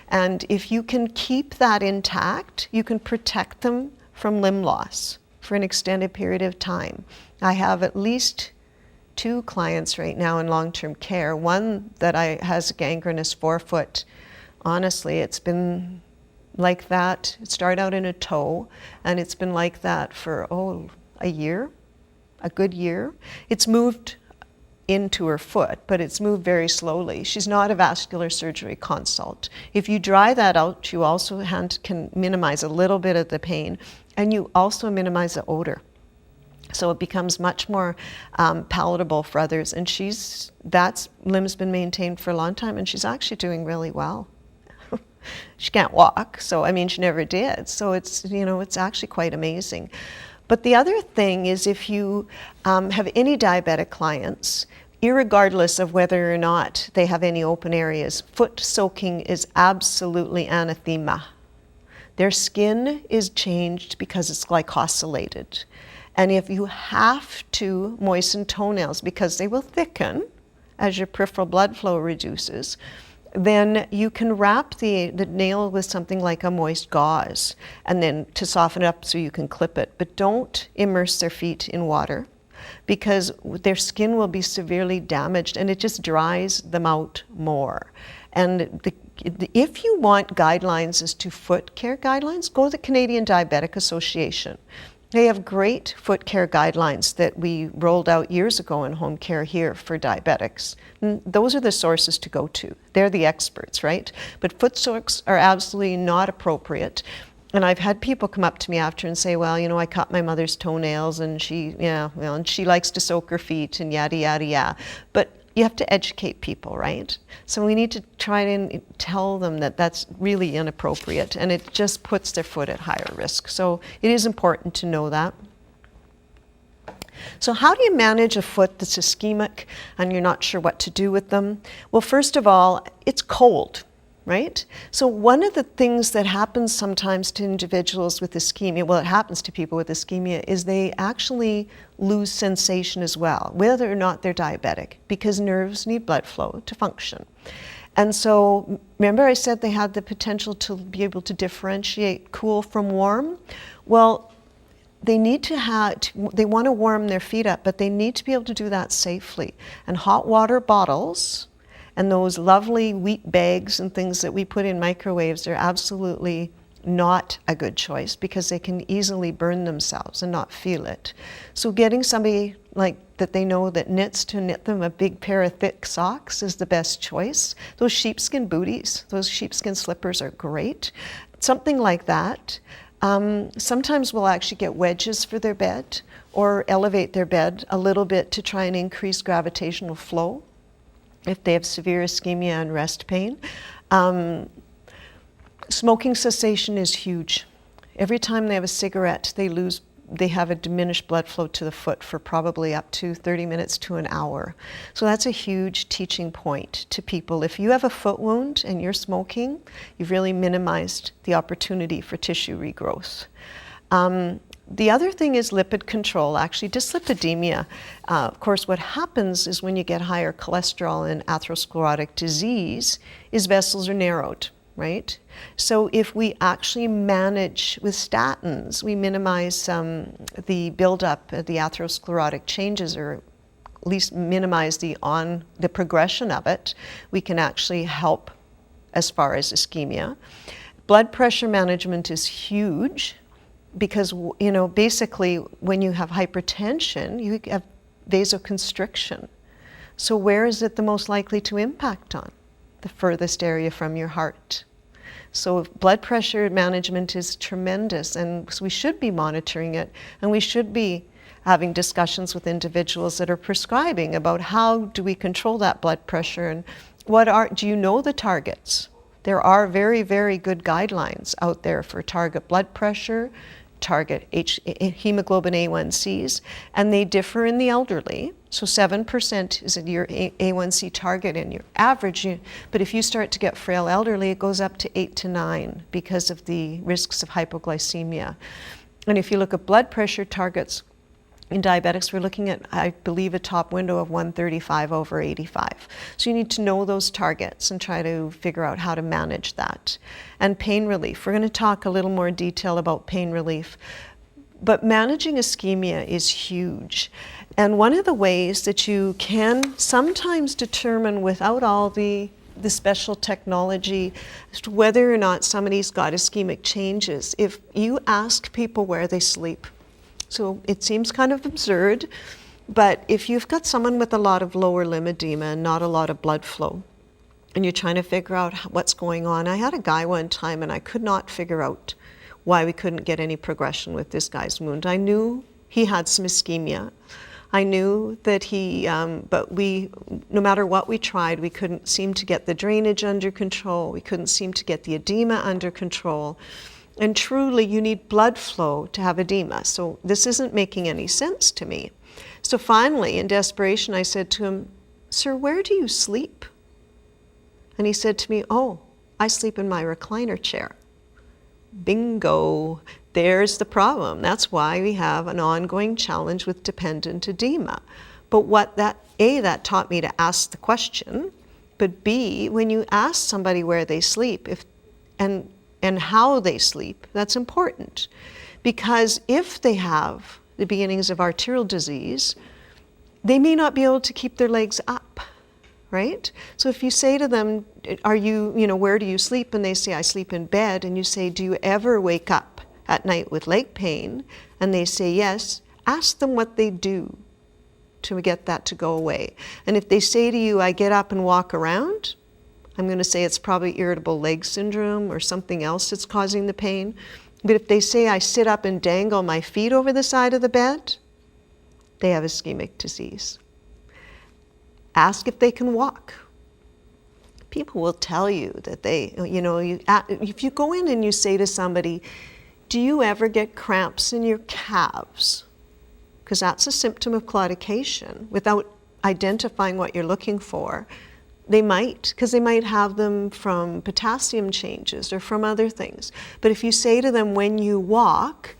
And if you can keep that intact, you can protect them from limb loss for an extended period of time. I have at least 2 clients right now in long-term care. One that has a gangrenous forefoot. Honestly, it's been like that. It started out in a toe, and it's been like that for, a year, a good year. It's moved into her foot, but it's moved very slowly. She's not a vascular surgery consult. If you dry that out, you also can minimize a little bit of the pain, and you also minimize the odor. So it becomes much more palatable for others. And that limb's been maintained for a long time, and she's actually doing really well. She can't walk, so she never did. So it's actually quite amazing. But the other thing is, if you have any diabetic clients, irregardless of whether or not they have any open areas, foot soaking is absolutely anathema. Their skin is changed because it's glycosylated. And if you have to moisten toenails because they will thicken as your peripheral blood flow reduces, then you can wrap the nail with something like a moist gauze and then to soften it up so you can clip it. But don't immerse their feet in water because their skin will be severely damaged and it just dries them out more. And if you want guidelines as to foot care guidelines, go to the Canadian Diabetic Association. They have great foot care guidelines that we rolled out years ago in home care here for diabetics. And those are the sources to go to. They're the experts, right? But foot soaks are absolutely not appropriate. And I've had people come up to me after and say, well, you know, I cut my mother's toenails and she, yeah, well, and she likes to soak her feet and yada, yada, yada. But you have to educate people, right? So we need to try and tell them that that's really inappropriate and it just puts their foot at higher risk. So it is important to know that. So how do you manage a foot that's ischemic and you're not sure what to do with them? Well, first of all, it's cold, right? So one of the things that happens sometimes to individuals with ischemia, well, it happens to people with ischemia, is they actually lose sensation as well, whether or not they're diabetic, because nerves need blood flow to function. And so, remember I said they had the potential to be able to differentiate cool from warm? Well, they need to have, they want to warm their feet up, but they need to be able to do that safely. And hot water bottles and those lovely wheat bags and things that we put in microwaves are absolutely not a good choice because they can easily burn themselves and not feel it. So getting somebody like that they know that knits to knit them a big pair of thick socks is the best choice. Those sheepskin booties, those sheepskin slippers are great. Something like that. Sometimes we'll actually get wedges for their bed or elevate their bed a little bit to try and increase gravitational flow if they have severe ischemia and rest pain. Smoking cessation is huge. Every time they have a cigarette, they have a diminished blood flow to the foot for probably up to 30 minutes to an hour. So that's a huge teaching point to people. If you have a foot wound and you're smoking, you've really minimized the opportunity for tissue regrowth. The other thing is lipid control, actually dyslipidemia. Of course, what happens is when you get higher cholesterol in atherosclerotic disease is vessels are narrowed, right? So if we actually manage with statins, we minimize the buildup of the atherosclerotic changes, or at least minimize the progression of it, we can actually help as far as ischemia. Blood pressure management is huge because, you know, basically when you have hypertension, you have vasoconstriction. So where is it the most likely to impact on? The furthest area from your heart. So blood pressure management is tremendous, and so we should be monitoring it, and we should be having discussions with individuals that are prescribing about how do we control that blood pressure and do you know the targets? There are very, very good guidelines out there for target blood pressure, target hemoglobin A1Cs, and they differ in the elderly. So 7% is your A1C target in your average, but if you start to get frail elderly, it goes up to 8 to 9 because of the risks of hypoglycemia. And if you look at blood pressure targets, in diabetics, we're looking at, I believe, a top window of 135/85. So you need to know those targets and try to figure out how to manage that. And pain relief. We're going to talk a little more detail about pain relief. But managing ischemia is huge. And one of the ways that you can sometimes determine without all the special technology as to whether or not somebody's got ischemic changes, if you ask people where they sleep. So it seems kind of absurd, but if you've got someone with a lot of lower limb edema and not a lot of blood flow, and you're trying to figure out what's going on. I had a guy one time and I could not figure out why we couldn't get any progression with this guy's wound. I knew he had some ischemia. I knew that but no matter what we tried, we couldn't seem to get the drainage under control. We couldn't seem to get the edema under control. And truly, you need blood flow to have edema. So this isn't making any sense to me. So finally, in desperation, I said to him, "Sir, where do you sleep?" And he said to me, "Oh, I sleep in my recliner chair." Bingo, there's the problem. That's why we have an ongoing challenge with dependent edema. But that taught me to ask the question, but B, when you ask somebody where they sleep, and how they sleep, that's important. Because if they have the beginnings of arterial disease, they may not be able to keep their legs up, right? So if you say to them, where do you sleep? And they say, "I sleep in bed." And you say, "Do you ever wake up at night with leg pain?" And they say, "Yes." Ask them what they do to get that to go away. And if they say to you, "I get up and walk around," I'm going to say it's probably irritable leg syndrome or something else that's causing the pain. But if they say, I sit up and dangle my feet over the side of the bed, they have ischemic disease. Ask if they can walk. People will tell you that they, if you go in and you say to somebody, do you ever get cramps in your calves? Because that's a symptom of claudication. Without identifying what you're looking for, they might, because they might have them from potassium changes or from other things. But if you say to them, when you walk,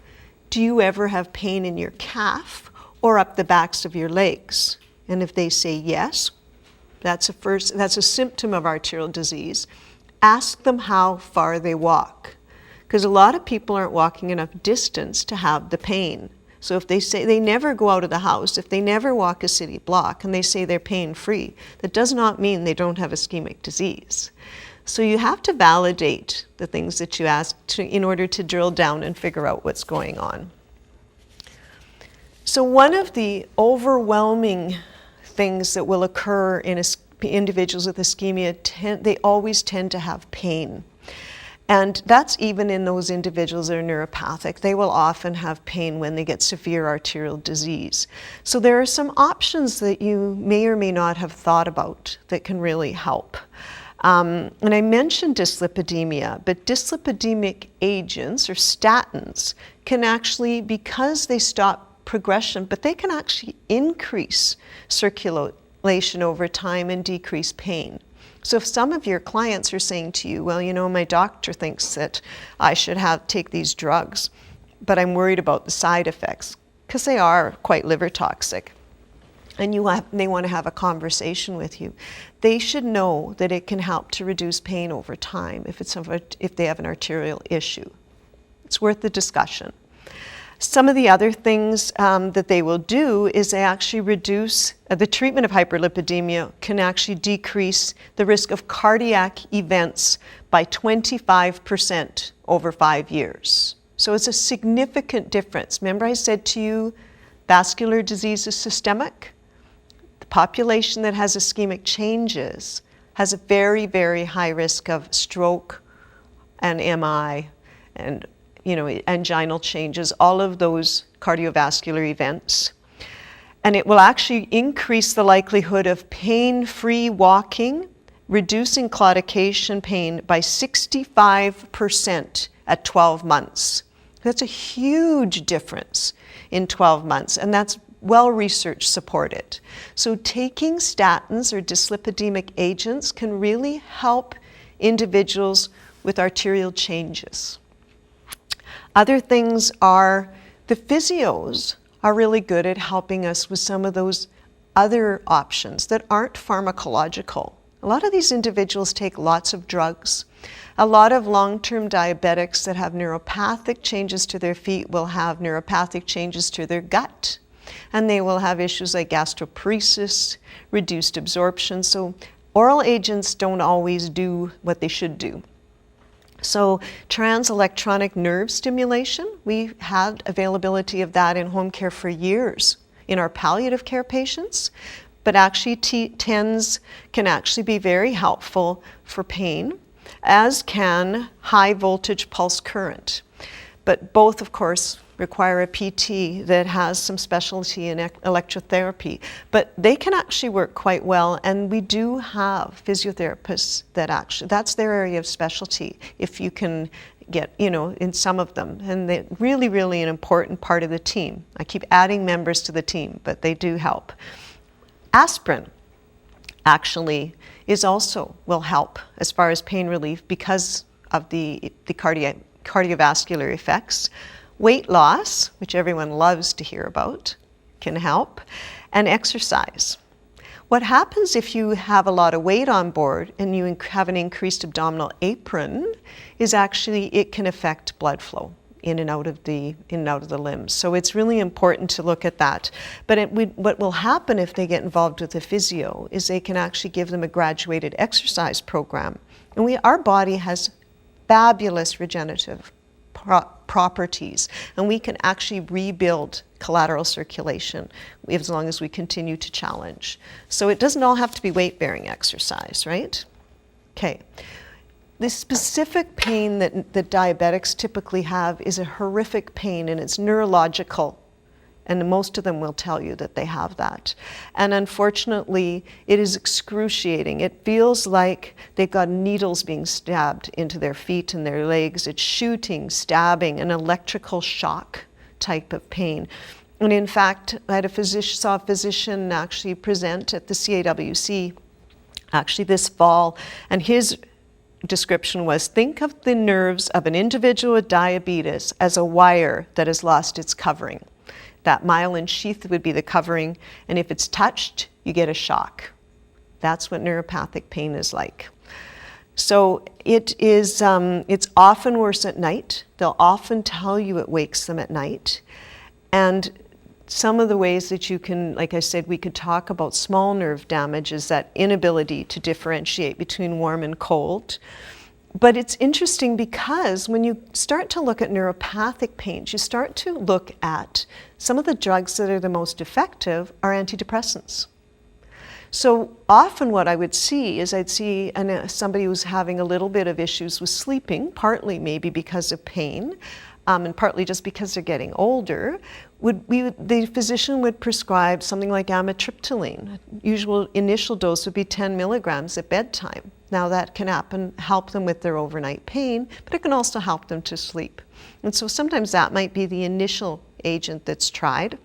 do you ever have pain in your calf or up the backs of your legs? And if they say yes, that's a symptom of arterial disease. Ask them how far they walk, because a lot of people aren't walking enough distance to have the pain. So if they say they never go out of the house, if they never walk a city block, and they say they're pain-free, that does not mean they don't have ischemic disease. So you have to validate the things that you ask in order to drill down and figure out what's going on. So one of the overwhelming things that will occur in individuals with ischemia, they always tend to have pain. And that's even in those individuals that are neuropathic. They will often have pain when they get severe arterial disease. So there are some options that you may or may not have thought about that can really help. And I mentioned dyslipidemia, but dyslipidemic agents or statins can actually, because they stop progression, but they can actually increase circulation over time and decrease pain. So if some of your clients are saying to you, well, my doctor thinks that I should take these drugs, but I'm worried about the side effects, because they are quite liver toxic, and they want to have a conversation with you, they should know that it can help to reduce pain over time if they have an arterial issue. It's worth the discussion. Some of the other things that they will do is they actually reduce, the treatment of hyperlipidemia can actually decrease the risk of cardiac events by 25% over 5 years. So it's a significant difference. Remember I said to you, vascular disease is systemic? The population that has ischemic changes has a very, very high risk of stroke and MI and anginal changes, all of those cardiovascular events. And it will actually increase the likelihood of pain-free walking, reducing claudication pain by 65% at 12 months. That's a huge difference in 12 months, and that's well research supported. So taking statins or dyslipidemic agents can really help individuals with arterial changes. Other things are, the physios are really good at helping us with some of those other options that aren't pharmacological. A lot of these individuals take lots of drugs. A lot of long-term diabetics that have neuropathic changes to their feet will have neuropathic changes to their gut. And they will have issues like gastroparesis, reduced absorption. So oral agents don't always do what they should do. So trans-electronic nerve stimulation, we had availability of that in home care for years in our palliative care patients, but actually TENS can actually be very helpful for pain, as can high voltage pulse current. But both, of course, require a PT that has some specialty in electrotherapy. But they can actually work quite well, and we do have physiotherapists that actually, that's their area of specialty, if you can get, in some of them. And they're really, really an important part of the team. I keep adding members to the team, but they do help. Aspirin actually will help as far as pain relief because of the cardiovascular effects. Weight loss, which everyone loves to hear about, can help, and exercise. What happens if you have a lot of weight on board and you have an increased abdominal apron is actually it can affect blood flow in and out of the limbs. So it's really important to look at that. But what will happen if they get involved with the physio is they can actually give them a graduated exercise program. And our body has fabulous regenerative properties, and we can actually rebuild collateral circulation as long as we continue to challenge. So it doesn't all have to be weight-bearing exercise, right? Okay. the specific pain that diabetics typically have is a horrific pain, and it's neurological. And most of them will tell you that they have that. And unfortunately, it is excruciating. It feels like they've got needles being stabbed into their feet and their legs. It's shooting, stabbing, an electrical shock type of pain. And in fact, I had saw a physician actually present at the CAWC actually this fall, and his description was, think of the nerves of an individual with diabetes as a wire that has lost its covering. That myelin sheath would be the covering, and if it's touched, you get a shock. That's what neuropathic pain is like. So it is, it's often worse at night. They'll often tell you it wakes them at night. And some of the ways that you can, like I said, we could talk about small nerve damage is that inability to differentiate between warm and cold. But it's interesting because when you start to look at neuropathic pains, you start to look at some of the drugs that are the most effective are antidepressants. So often what I would see is I'd see somebody who's having a little bit of issues with sleeping, partly maybe because of pain, and partly just because they're getting older. The physician would prescribe something like amitriptyline. Usual initial dose would be 10 milligrams at bedtime. Now that can help them with their overnight pain, but it can also help them to sleep. And so sometimes that might be the initial agent that's tried.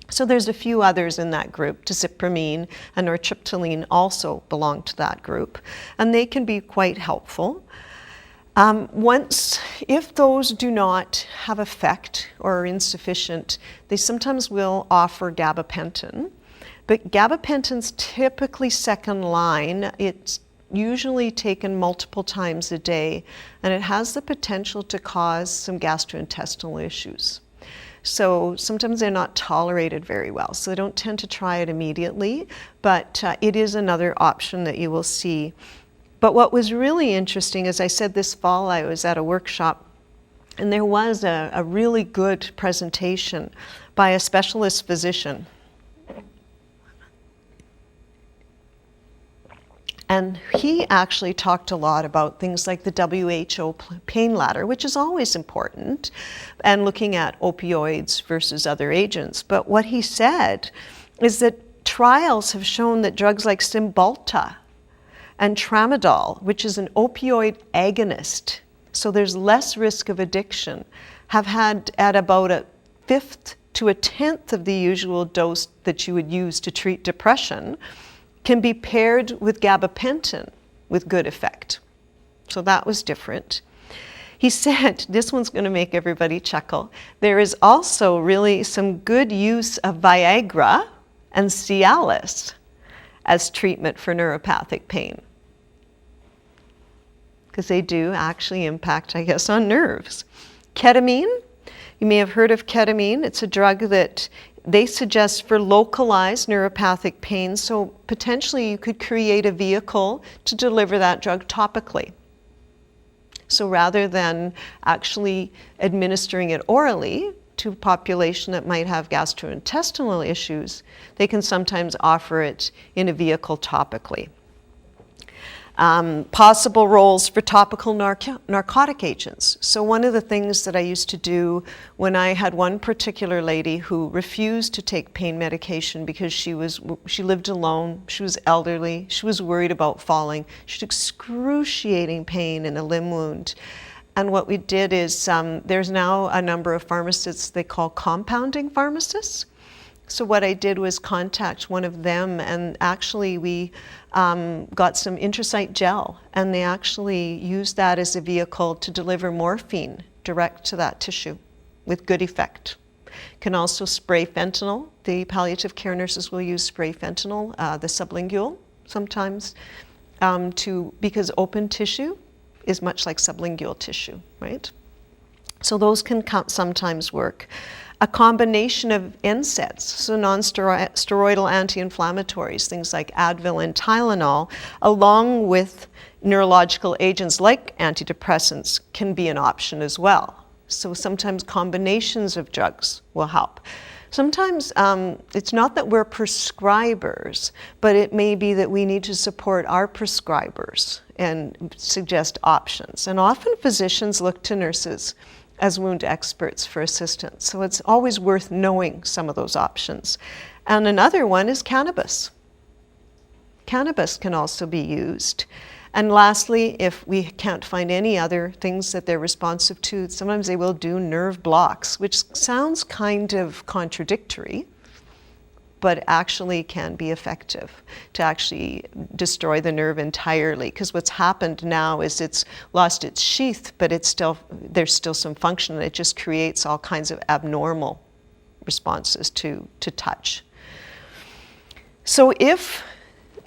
So there's a few others in that group. Tizipramine and nortriptyline also belong to that group, and they can be quite helpful. If those do not have effect or are insufficient, they sometimes will offer gabapentin. But gabapentin's typically second line. It's usually taken multiple times a day, and it has the potential to cause some gastrointestinal issues. So sometimes they're not tolerated very well, so I don't tend to try it immediately, but it is another option that you will see. But what was really interesting, as I said, this fall I was at a workshop, and there was a really good presentation by a specialist physician. And he actually talked a lot about things like the WHO pain ladder, which is always important, and looking at opioids versus other agents. But what he said is that trials have shown that drugs like Cymbalta and tramadol, which is an opioid agonist, so there's less risk of addiction, have had at about a fifth to a tenth of the usual dose that you would use to treat depression, can be paired with gabapentin with good effect. So that was different. He said, this one's going to make everybody chuckle, there is also really some good use of Viagra and Cialis as treatment for neuropathic pain, because they do actually impact, I guess, on nerves. Ketamine, you may have heard of ketamine. It's a drug that they suggest for localized neuropathic pain, so potentially you could create a vehicle to deliver that drug topically. So rather than actually administering it orally to a population that might have gastrointestinal issues, they can sometimes offer it in a vehicle topically. Possible roles for topical narcotic agents. So one of the things that I used to do when I had one particular lady who refused to take pain medication because she lived alone, she was elderly, she was worried about falling, she had excruciating pain in a limb wound. And what we did is, there's now a number of pharmacists they call compounding pharmacists. So what I did was contact one of them, and actually we got some intrasite gel, and they actually used that as a vehicle to deliver morphine direct to that tissue with good effect. Can also spray fentanyl. The palliative care nurses will use spray fentanyl, the sublingual sometimes, because open tissue is much like sublingual tissue, right? So those can sometimes work. A combination of NSAIDs, so non-steroidal anti-inflammatories, things like Advil and Tylenol, along with neurological agents like antidepressants, can be an option as well. So sometimes combinations of drugs will help. Sometimes it's not that we're prescribers, but it may be that we need to support our prescribers and suggest options. And often physicians look to nurses as wound experts for assistance. So it's always worth knowing some of those options. And another one is cannabis. Cannabis can also be used. And lastly, if we can't find any other things that they're responsive to, sometimes they will do nerve blocks, which sounds kind of contradictory, but actually can be effective to actually destroy the nerve entirely. Because what's happened now is it's lost its sheath, but there's still some function, and it just creates all kinds of abnormal responses to touch. So if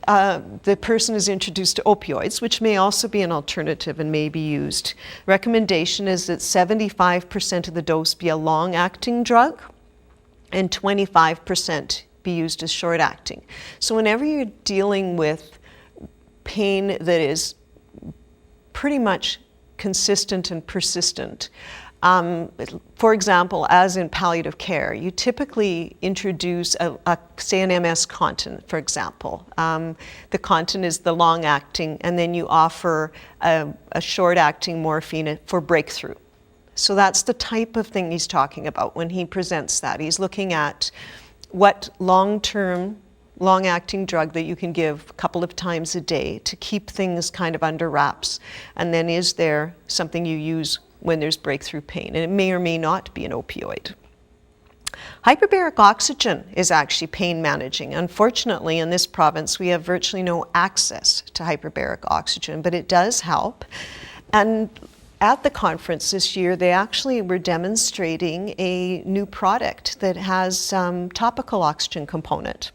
the person is introduced to opioids, which may also be an alternative and may be used. Recommendation is that 75% of the dose be a long-acting drug and 25% be used as short-acting. So whenever you're dealing with pain that is pretty much consistent and persistent, for example, as in palliative care, you typically introduce say an MS Contin, for example. The Contin is the long-acting, and then you offer a short-acting morphine for breakthrough. So that's the type of thing he's talking about when he presents that. He's looking at what long-term, long-acting drug that you can give a couple of times a day to keep things kind of under wraps, and then is there something you use when there's breakthrough pain, and it may or may not be an opioid. Hyperbaric oxygen is actually pain managing. Unfortunately, in this province, we have virtually no access to hyperbaric oxygen, but it does help. And at the conference this year, they actually were demonstrating a new product that has topical oxygen component,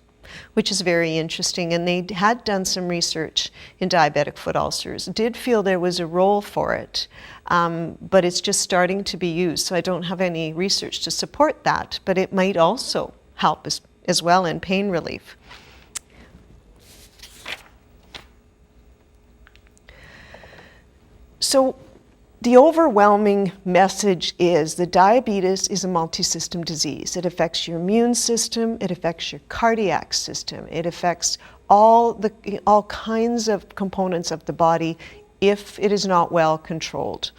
which is very interesting. And they had done some research in diabetic foot ulcers, did feel there was a role for it, but it's just starting to be used. So I don't have any research to support that, but it might also help as well in pain relief. So the overwhelming message is that diabetes is a multi-system disease. It affects your immune system, it affects your cardiac system, it affects all kinds of components of the body if it is not well controlled.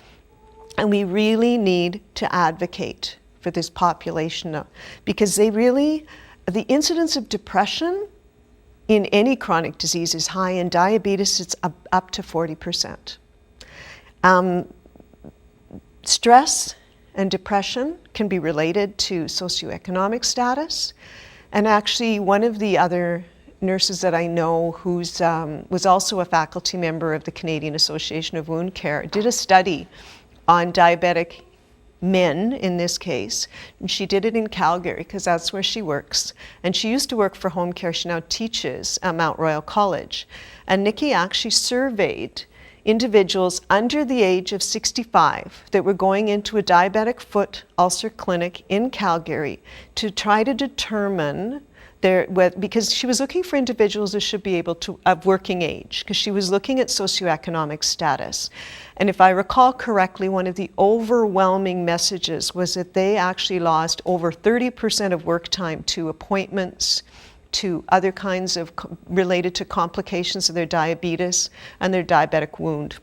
And we really need to advocate for this population because the incidence of depression in any chronic disease is high. In diabetes, it's up to 40%. Stress and depression can be related to socioeconomic status. And actually, one of the other nurses that I know who's was also a faculty member of the Canadian Association of Wound Care did a study on diabetic men in this case. And she did it in Calgary because that's where she works. And she used to work for home care. She now teaches at Mount Royal College. And Nikki actually surveyed individuals under the age of 65 that were going into a diabetic foot ulcer clinic in Calgary to try to determine because she was looking for individuals that should be able to, of working age, because she was looking at socioeconomic status. And if I recall correctly, one of the overwhelming messages was that they actually lost over 30% of work time to appointments, to other kinds of related to complications of their diabetes and their diabetic wound.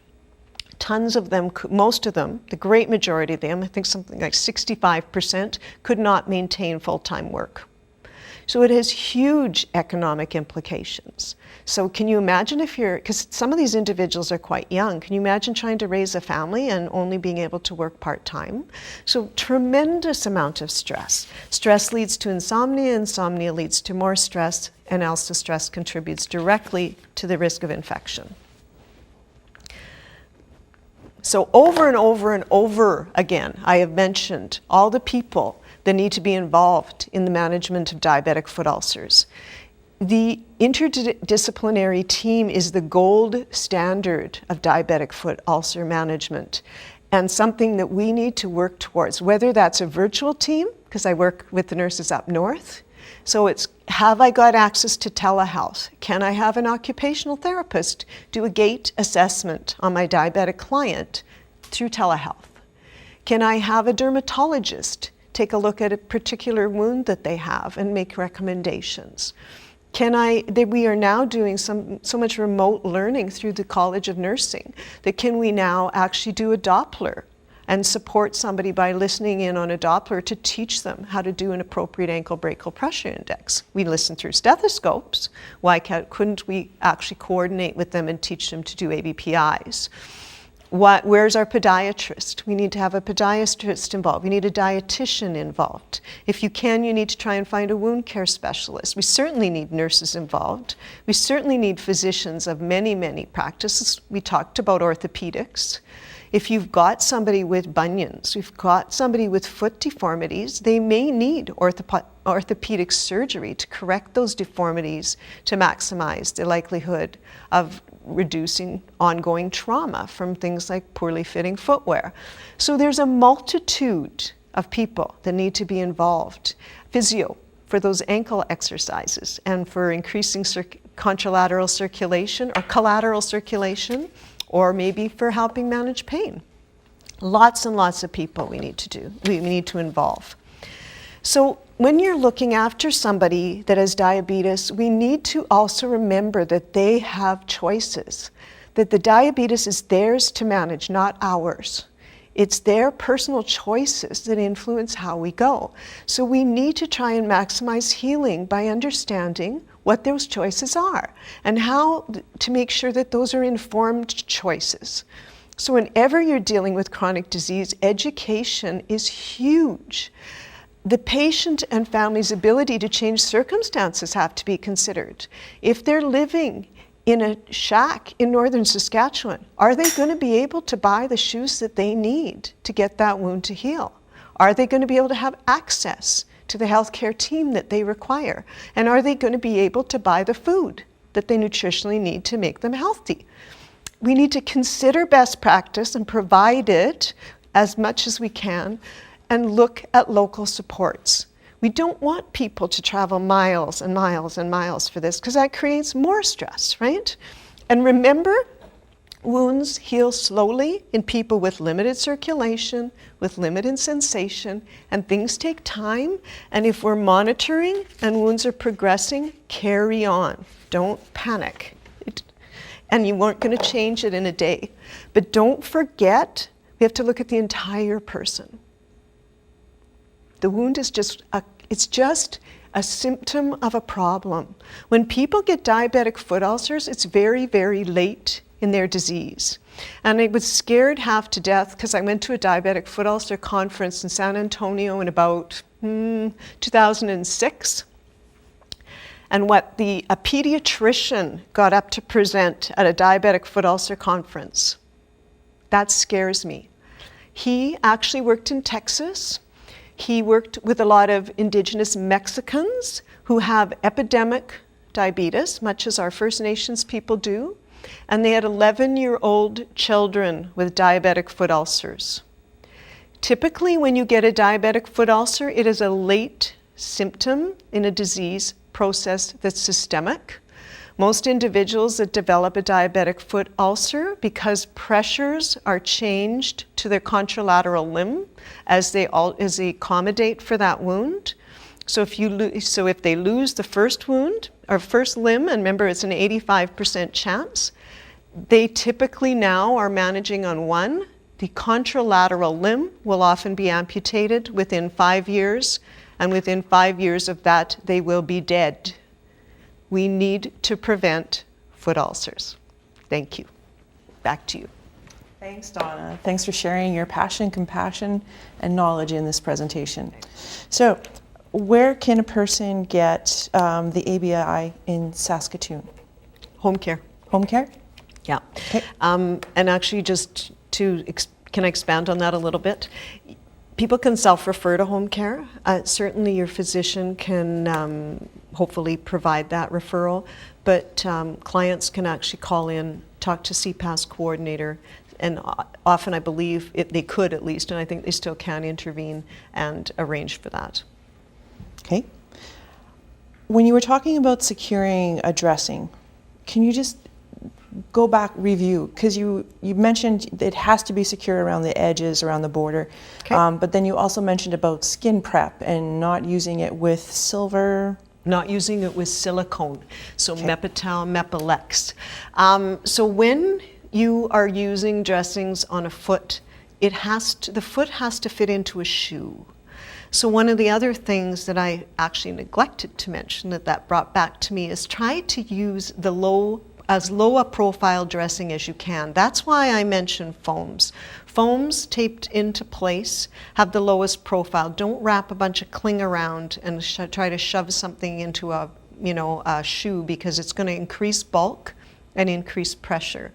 Tons of them, most of them, the great majority of them, I think something like 65%, could not maintain full-time work. So it has huge economic implications. So can you imagine because some of these individuals are quite young, can you imagine trying to raise a family and only being able to work part-time? So tremendous amount of stress. Stress leads to insomnia, insomnia leads to more stress, and also stress contributes directly to the risk of infection. So over and over and over again, I have mentioned all the people that need to be involved in the management of diabetic foot ulcers. The interdisciplinary team is the gold standard of diabetic foot ulcer management and something that we need to work towards, whether that's a virtual team, because I work with the nurses up north. So it's, have I got access to telehealth? Can I have an occupational therapist do a gait assessment on my diabetic client through telehealth? Can I have a dermatologist take a look at a particular wound that they have and make recommendations? We are now doing so much remote learning through the College of Nursing that can we now actually do a Doppler and support somebody by listening in on a Doppler to teach them how to do an appropriate ankle brachial pressure index. We listen through stethoscopes. Why couldn't we actually coordinate with them and teach them to do ABPIs? Where's our podiatrist? We need to have a podiatrist involved. We need a dietitian involved. If you can, you need to try and find a wound care specialist. We certainly need nurses involved. We certainly need physicians of many, many practices. We talked about orthopedics. If you've got somebody with bunions, you've got somebody with foot deformities, they may need orthopedic surgery to correct those deformities to maximize the likelihood of reducing ongoing trauma from things like poorly fitting footwear. So there's a multitude of people that need to be involved. Physio for those ankle exercises and for increasing contralateral circulation or collateral circulation, or maybe for helping manage pain. Lots and lots of people we need to involve. So when you're looking after somebody that has diabetes, we need to also remember that they have choices, that the diabetes is theirs to manage, not ours. It's their personal choices that influence how we go. So we need to try and maximize healing by understanding what those choices are and how to make sure that those are informed choices. So whenever you're dealing with chronic disease, education is huge. The patient and family's ability to change circumstances have to be considered. If they're living in a shack in northern Saskatchewan, are they going to be able to buy the shoes that they need to get that wound to heal? Are they going to be able to have access to the healthcare team that they require? And are they going to be able to buy the food that they nutritionally need to make them healthy? We need to consider best practice and provide it as much as we can and look at local supports. We don't want people to travel miles and miles and miles for this because that creates more stress, right? And remember, wounds heal slowly in people with limited circulation, with limited sensation, and things take time. And if we're monitoring and wounds are progressing, carry on. Don't panic. And you weren't going to change it in a day. But don't forget, we have to look at the entire person. The wound is just a symptom of a problem. When people get diabetic foot ulcers, it's very, very late in their disease. And I was scared half to death because I went to a diabetic foot ulcer conference in San Antonio in about 2006. And a pediatrician got up to present at a diabetic foot ulcer conference, that scares me. He actually worked in Texas. He worked with a lot of indigenous Mexicans who have epidemic diabetes, much as our First Nations people do. And they had 11-year-old children with diabetic foot ulcers. Typically, when you get a diabetic foot ulcer, it is a late symptom in a disease process that's systemic. Most individuals that develop a diabetic foot ulcer, because pressures are changed to their contralateral limb as they accommodate for that wound. So if they lose the first wound or first limb, and remember it's an 85% chance, they typically now are managing on one. The contralateral limb will often be amputated within 5 years, and within 5 years of that, they will be dead. We need to prevent foot ulcers. Thank you. Back to you. Thanks, Donna. Thanks for sharing your passion, compassion, and knowledge in this presentation. So, where can a person get the ABI in Saskatoon? Home care. Home care? Yeah. Okay. And actually, just can I expand on that a little bit? People can self-refer to home care. Certainly your physician can hopefully provide that referral, but clients can actually call in, talk to CPAS coordinator, and often I believe they could at least, and I think they still can intervene and arrange for that. Okay. When you were talking about securing a dressing, can you just go back, review, because you mentioned it has to be secure around the edges, around the border. Okay. But then you also mentioned about skin prep and not using it with silver. Not using it with silicone, so Okay. Mepital, Mepilex. So when you are using dressings on a foot, the foot has to fit into a shoe. So one of the other things that I actually neglected to mention that brought back to me is try to use as low a profile dressing as you can. That's why I mentioned foams. Foams taped into place have the lowest profile. Don't wrap a bunch of cling around and try to shove something into a shoe, because it's going to increase bulk and increase pressure.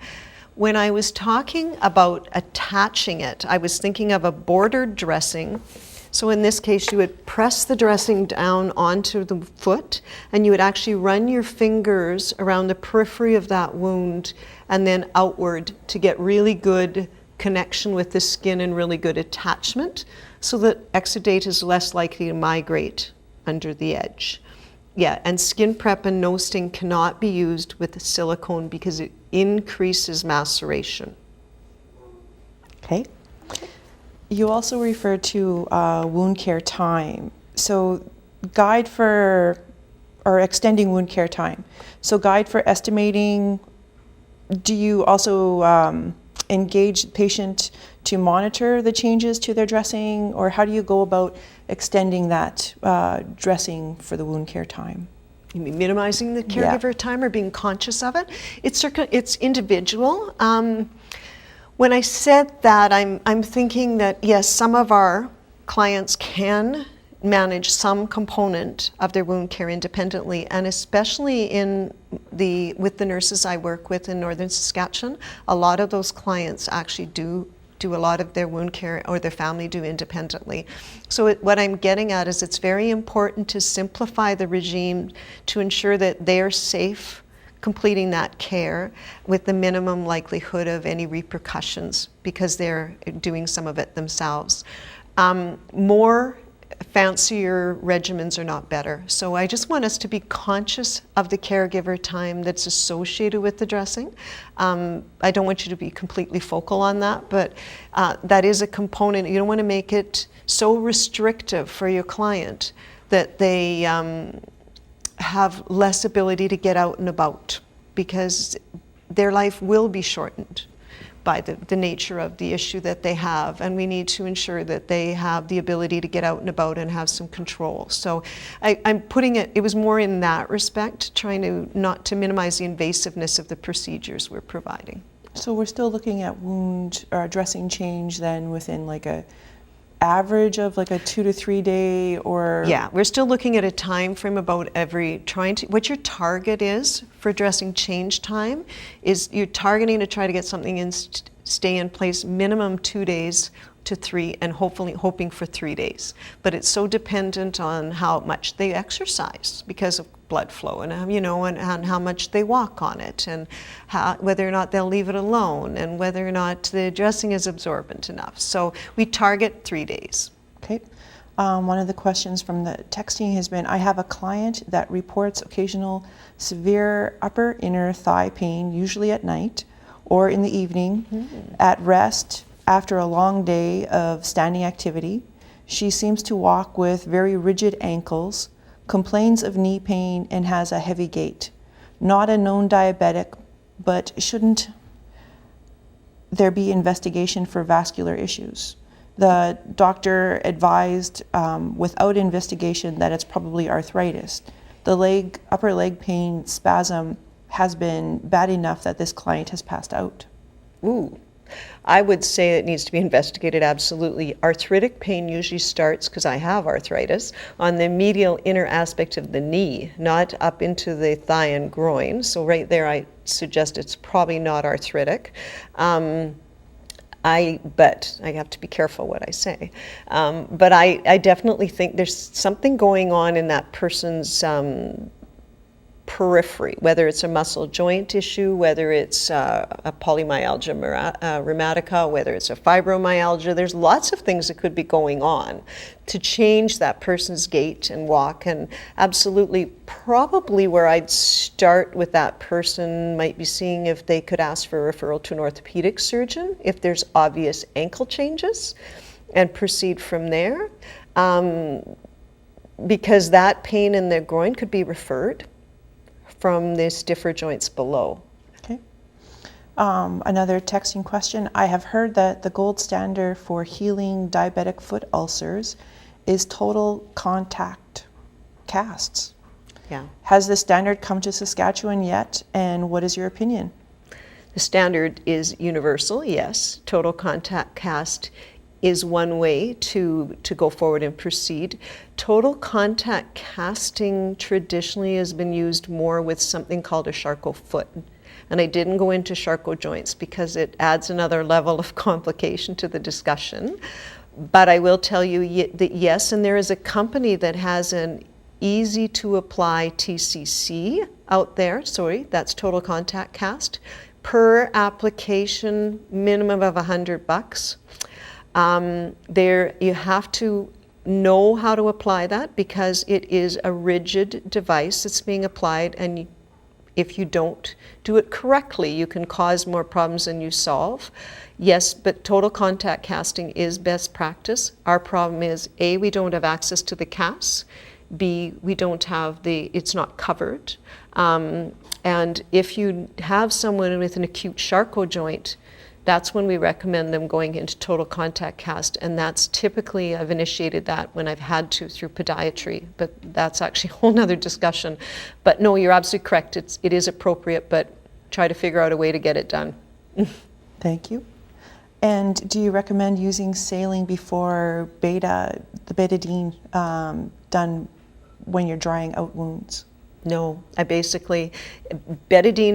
When I was talking about attaching it, I was thinking of a bordered dressing. So in this case, you would press the dressing down onto the foot, and you would actually run your fingers around the periphery of that wound and then outward to get really good connection with the skin and really good attachment, so that exudate is less likely to migrate under the edge. Yeah, and skin prep and no sting cannot be used with silicone because it increases maceration. Okay. You also referred to wound care time. So guide for, or extending wound care time. So guide for estimating, do you also engage the patient to monitor the changes to their dressing, or how do you go about extending that dressing for the wound care time? You mean minimizing the caregiver time or being conscious of it? It's individual. When I said that, I'm thinking that yes, some of our clients can manage some component of their wound care independently, and especially with the nurses I work with in Northern Saskatchewan, a lot of those clients actually do a lot of their wound care, or their family do independently. So what I'm getting at is it's very important to simplify the regime to ensure that they're safe completing that care with the minimum likelihood of any repercussions, because they're doing some of it themselves. More fancier regimens are not better. So I just want us to be conscious of the caregiver time that's associated with the dressing. I don't want you to be completely focal on that, but that is a component. You don't want to make it so restrictive for your client that they have less ability to get out and about, because their life will be shortened by the nature of the issue that they have, and we need to ensure that they have the ability to get out and about and have some control. So I'm putting it was more in that respect, trying not to minimize the invasiveness of the procedures we're providing. So we're still looking at wound dressing change then within like a average of like a 2 to 3 day, or? Yeah, we're still looking at a time frame about what your target is for dressing change time is you're targeting to try to get something stay in place minimum 2 days to 3, and hoping for 3 days. But it's so dependent on how much they exercise because of blood flow, and and how much they walk on it, and whether or not they'll leave it alone, and whether or not the dressing is absorbent enough. So we target 3 days. Okay. One of the questions from the texting has been, I have a client that reports occasional severe upper inner thigh pain, usually at night or in the evening, at rest, after a long day of standing activity. She seems to walk with very rigid ankles, complains of knee pain, and has a heavy gait. Not a known diabetic, but shouldn't there be investigation for vascular issues? The doctor advised without investigation that it's probably arthritis. The upper leg pain spasm has been bad enough that this client has passed out. Ooh. I would say it needs to be investigated, absolutely. Arthritic pain usually starts, because I have arthritis, on the medial inner aspect of the knee, not up into the thigh and groin. So right there I suggest it's probably not arthritic. But I have to be careful what I say. But I definitely think there's something going on in that person's periphery, whether it's a muscle joint issue, whether it's a polymyalgia rheumatica, whether it's a fibromyalgia. There's lots of things that could be going on to change that person's gait and walk. And absolutely, probably where I'd start with that person might be seeing if they could ask for a referral to an orthopedic surgeon if there's obvious ankle changes, and proceed from there. Because that pain in the groin could be referred from the stiffer joints below. Okay. Another texting question. I have heard that the gold standard for healing diabetic foot ulcers is total contact casts. Yeah. Has the standard come to Saskatchewan yet, and what is your opinion? The standard is universal, yes. Total contact cast is one way to go forward and proceed. Total contact casting traditionally has been used more with something called a Charcot foot. And I didn't go into Charcot joints because it adds another level of complication to the discussion. But I will tell you that yes, and there is a company that has an easy to apply TCC out there, that's total contact cast, per application minimum of $100. There you have to know how to apply that because it is a rigid device that's being applied, and if you don't do it correctly, you can cause more problems than you solve. Yes, but total contact casting is best practice. Our problem is A, we don't have access to the casts, B, we don't have it's not covered. And if you have someone with an acute Charcot joint, that's when we recommend them going into total contact cast, and that's typically, I've initiated that when I've had to through podiatry, but that's actually a whole nother discussion. But no, you're absolutely correct, it is appropriate, but try to figure out a way to get it done. Thank you. And do you recommend using saline before the betadine done when you're drying out wounds? No, betadine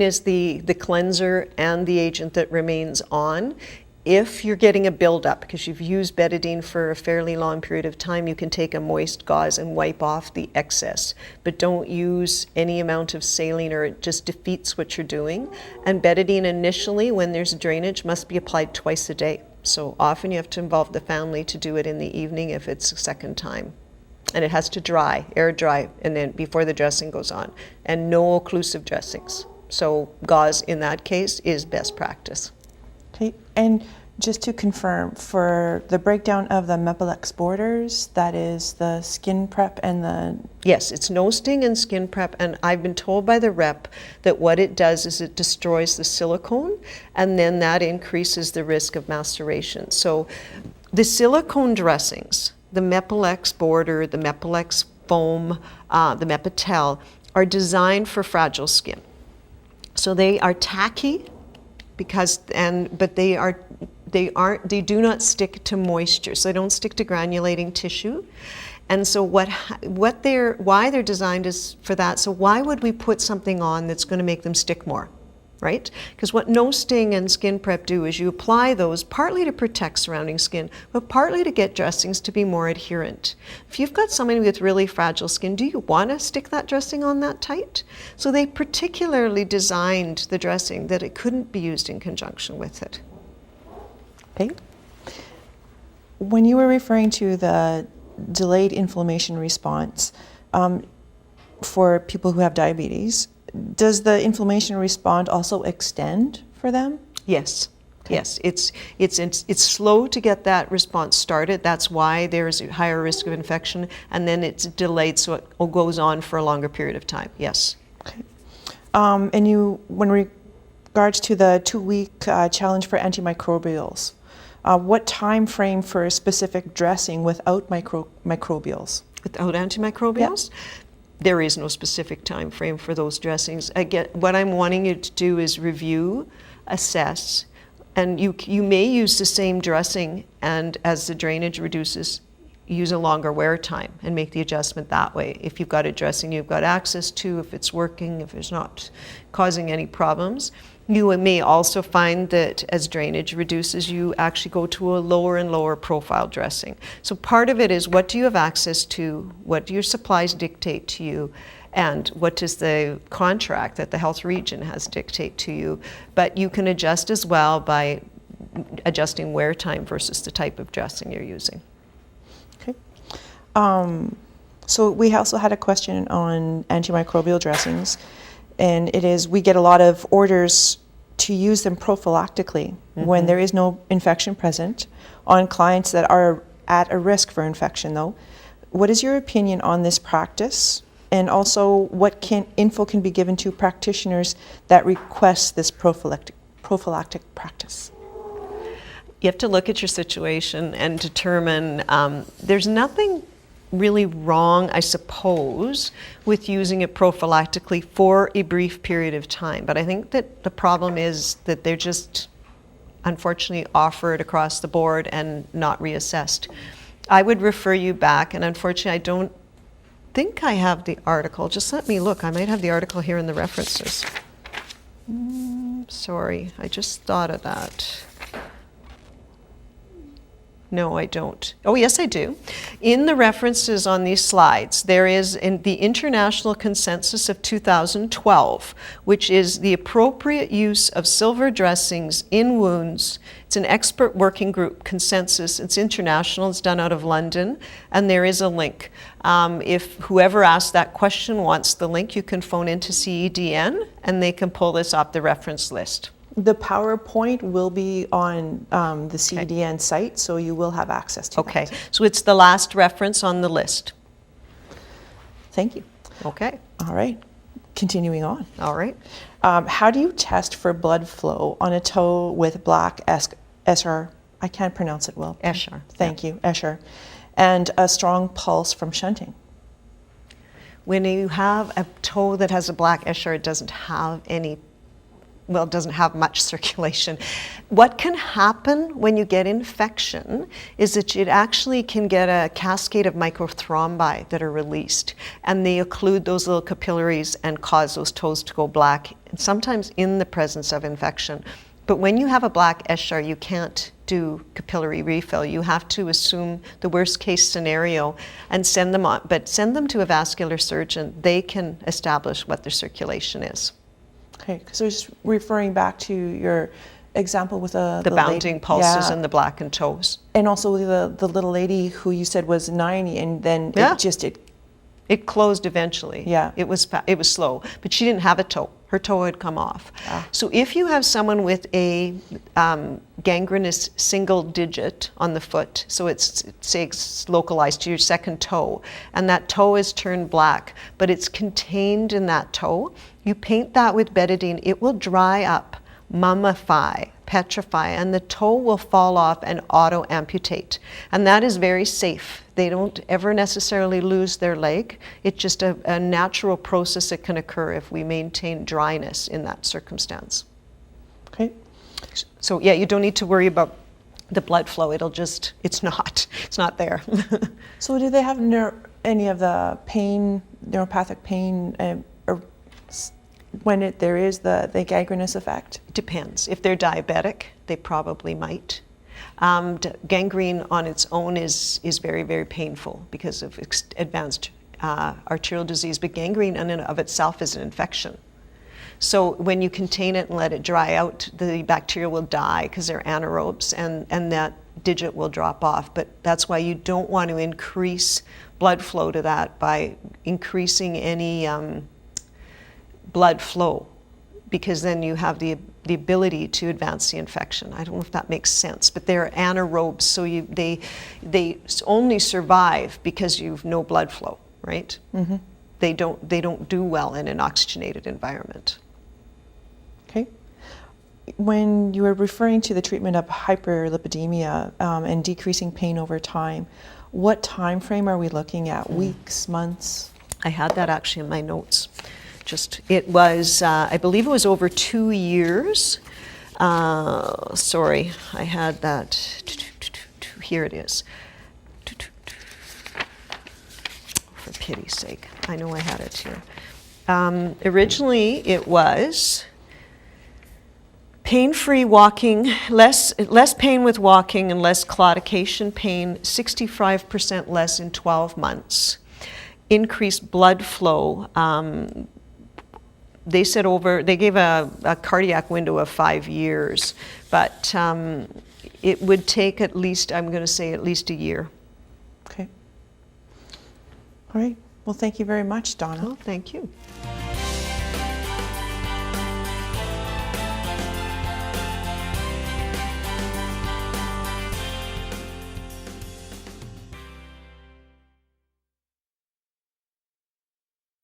is the cleanser and the agent that remains on. If you're getting a buildup, because you've used betadine for a fairly long period of time, you can take a moist gauze and wipe off the excess. But don't use any amount of saline or it just defeats what you're doing. And betadine initially, when there's drainage, must be applied twice a day. So often you have to involve the family to do it in the evening if it's a second time. And it has to dry, air dry, and then before the dressing goes on. And no occlusive dressings. So gauze in that case is best practice. Okay, and just to confirm, for the breakdown of the Mepilex borders, that is the skin prep and the... Yes, it's no sting and skin prep, and I've been told by the rep that what it does is it destroys the silicone, and then that increases the risk of maceration. So the silicone dressings, the Mepilex border, the Mepilex foam, the Mepitel, are designed for fragile skin. So they are tacky but they do not stick to moisture. So they don't stick to granulating tissue. And so why they're designed is for that. So why would we put something on that's going to make them stick more? Right? Because what no sting and skin prep do is you apply those partly to protect surrounding skin, but partly to get dressings to be more adherent. If you've got somebody with really fragile skin, do you want to stick that dressing on that tight? So they particularly designed the dressing that it couldn't be used in conjunction with it. Okay. When you were referring to the delayed inflammation response for people who have diabetes, does the inflammation response also extend for them? Yes. Okay. Yes, it's slow to get that response started. That's why there's a higher risk of infection, and then it's delayed, so it goes on for a longer period of time. Yes. Okay. And when regards to the 2-week challenge for antimicrobials, what time frame for a specific dressing without microbials? Without antimicrobials? Yeah. There is no specific time frame for those dressings. What I'm wanting you to do is review, assess, and you may use the same dressing, and as the drainage reduces, use a longer wear time and make the adjustment that way. If you've got a dressing you've got access to, if it's working, if it's not causing any problems. You may also find that as drainage reduces, you actually go to a lower and lower profile dressing. So part of it is, what do you have access to, what do your supplies dictate to you, and what does the contract that the health region has dictate to you. But you can adjust as well by adjusting wear time versus the type of dressing you're using. Okay. So we also had a question on antimicrobial dressings. And it is, we get a lot of orders to use them prophylactically when there is no infection present, on clients that are at a risk for infection though. What is your opinion on this practice? And also, what info can be given to practitioners that request this prophylactic practice? You have to look at your situation and determine, there's nothing really wrong, I suppose, with using it prophylactically for a brief period of time. But I think that the problem is that they're just unfortunately offered across the board and not reassessed. I would refer you back, and unfortunately I don't think I have the article. Just let me look. I might have the article here in the references. Sorry, I just thought of that. No, I don't. Oh, yes, I do. In the references on these slides, there is in the International Consensus of 2012, which is the appropriate use of silver dressings in wounds. It's an expert working group consensus. It's international. It's done out of London, and there is a link. If whoever asked that question wants the link, you can phone into CEDN, and they can pull this off the reference list. The PowerPoint will be on the CEDN site, so you will have access to Okay, that. so it's the last reference on the list. Thank you. Okay. All right, continuing on. All right. How do you test for blood flow on a toe with black eschar? I can't pronounce it well. Eschar. Thank you, eschar. And a strong pulse from shunting. When you have a toe that has a black eschar, it doesn't have any, well, it doesn't have much circulation. What can happen when you get infection is that it actually can get a cascade of microthrombi that are released, and they occlude those little capillaries and cause those toes to go black, and sometimes in the presence of infection. But when you have a black eschar, you can't do capillary refill. You have to assume the worst case scenario and send them on, but send them to a vascular surgeon. They can establish what their circulation is. Okay, so just referring back to your example with the bounding pulses and the blackened toes. And also the little lady who you said was 90, and then it closed eventually. Yeah. It was slow, but she didn't have a toe. Her toe had come off. So if you have someone with a gangrenous single digit on the foot, so it's localized to your second toe, and that toe is turned black, but it's contained in that toe, you paint that with betadine, it will dry up, mummify, petrify, and the toe will fall off and auto-amputate. And that is very safe. They don't ever necessarily lose their leg. It's just a natural process that can occur if we maintain dryness in that circumstance. Okay. So yeah, you don't need to worry about the blood flow. It's not there. So do they have any of the pain, neuropathic pain, or when there is the gangrenous effect? It depends. If they're diabetic, they probably might. Gangrene on its own is very, very painful because of advanced arterial disease, but gangrene in and of itself is an infection. So when you contain it and let it dry out, the bacteria will die because they're anaerobes, and that digit will drop off. But that's why you don't want to increase blood flow to that by increasing any blood flow, because then you have the ability to advance the infection. I don't know if that makes sense, but they're anaerobes, so they only survive because you've no blood flow, right? Mm-hmm. They don't do well in an oxygenated environment. Okay. When you were referring to the treatment of hyperlipidemia and decreasing pain over time, what time frame are we looking at? Weeks, months? I had that actually in my notes. It was, I believe it was over 2 years. Sorry, I had that. Here it is. pity's sake. I know I had it here. Originally, it was pain-free walking, less pain with walking and less claudication pain, 65% less in 12 months. Increased blood flow. They said they gave a cardiac window of 5 years, but it would take at least, I'm going to say at least a year. Okay. All right. Well, thank you very much, Donna. Oh, thank you.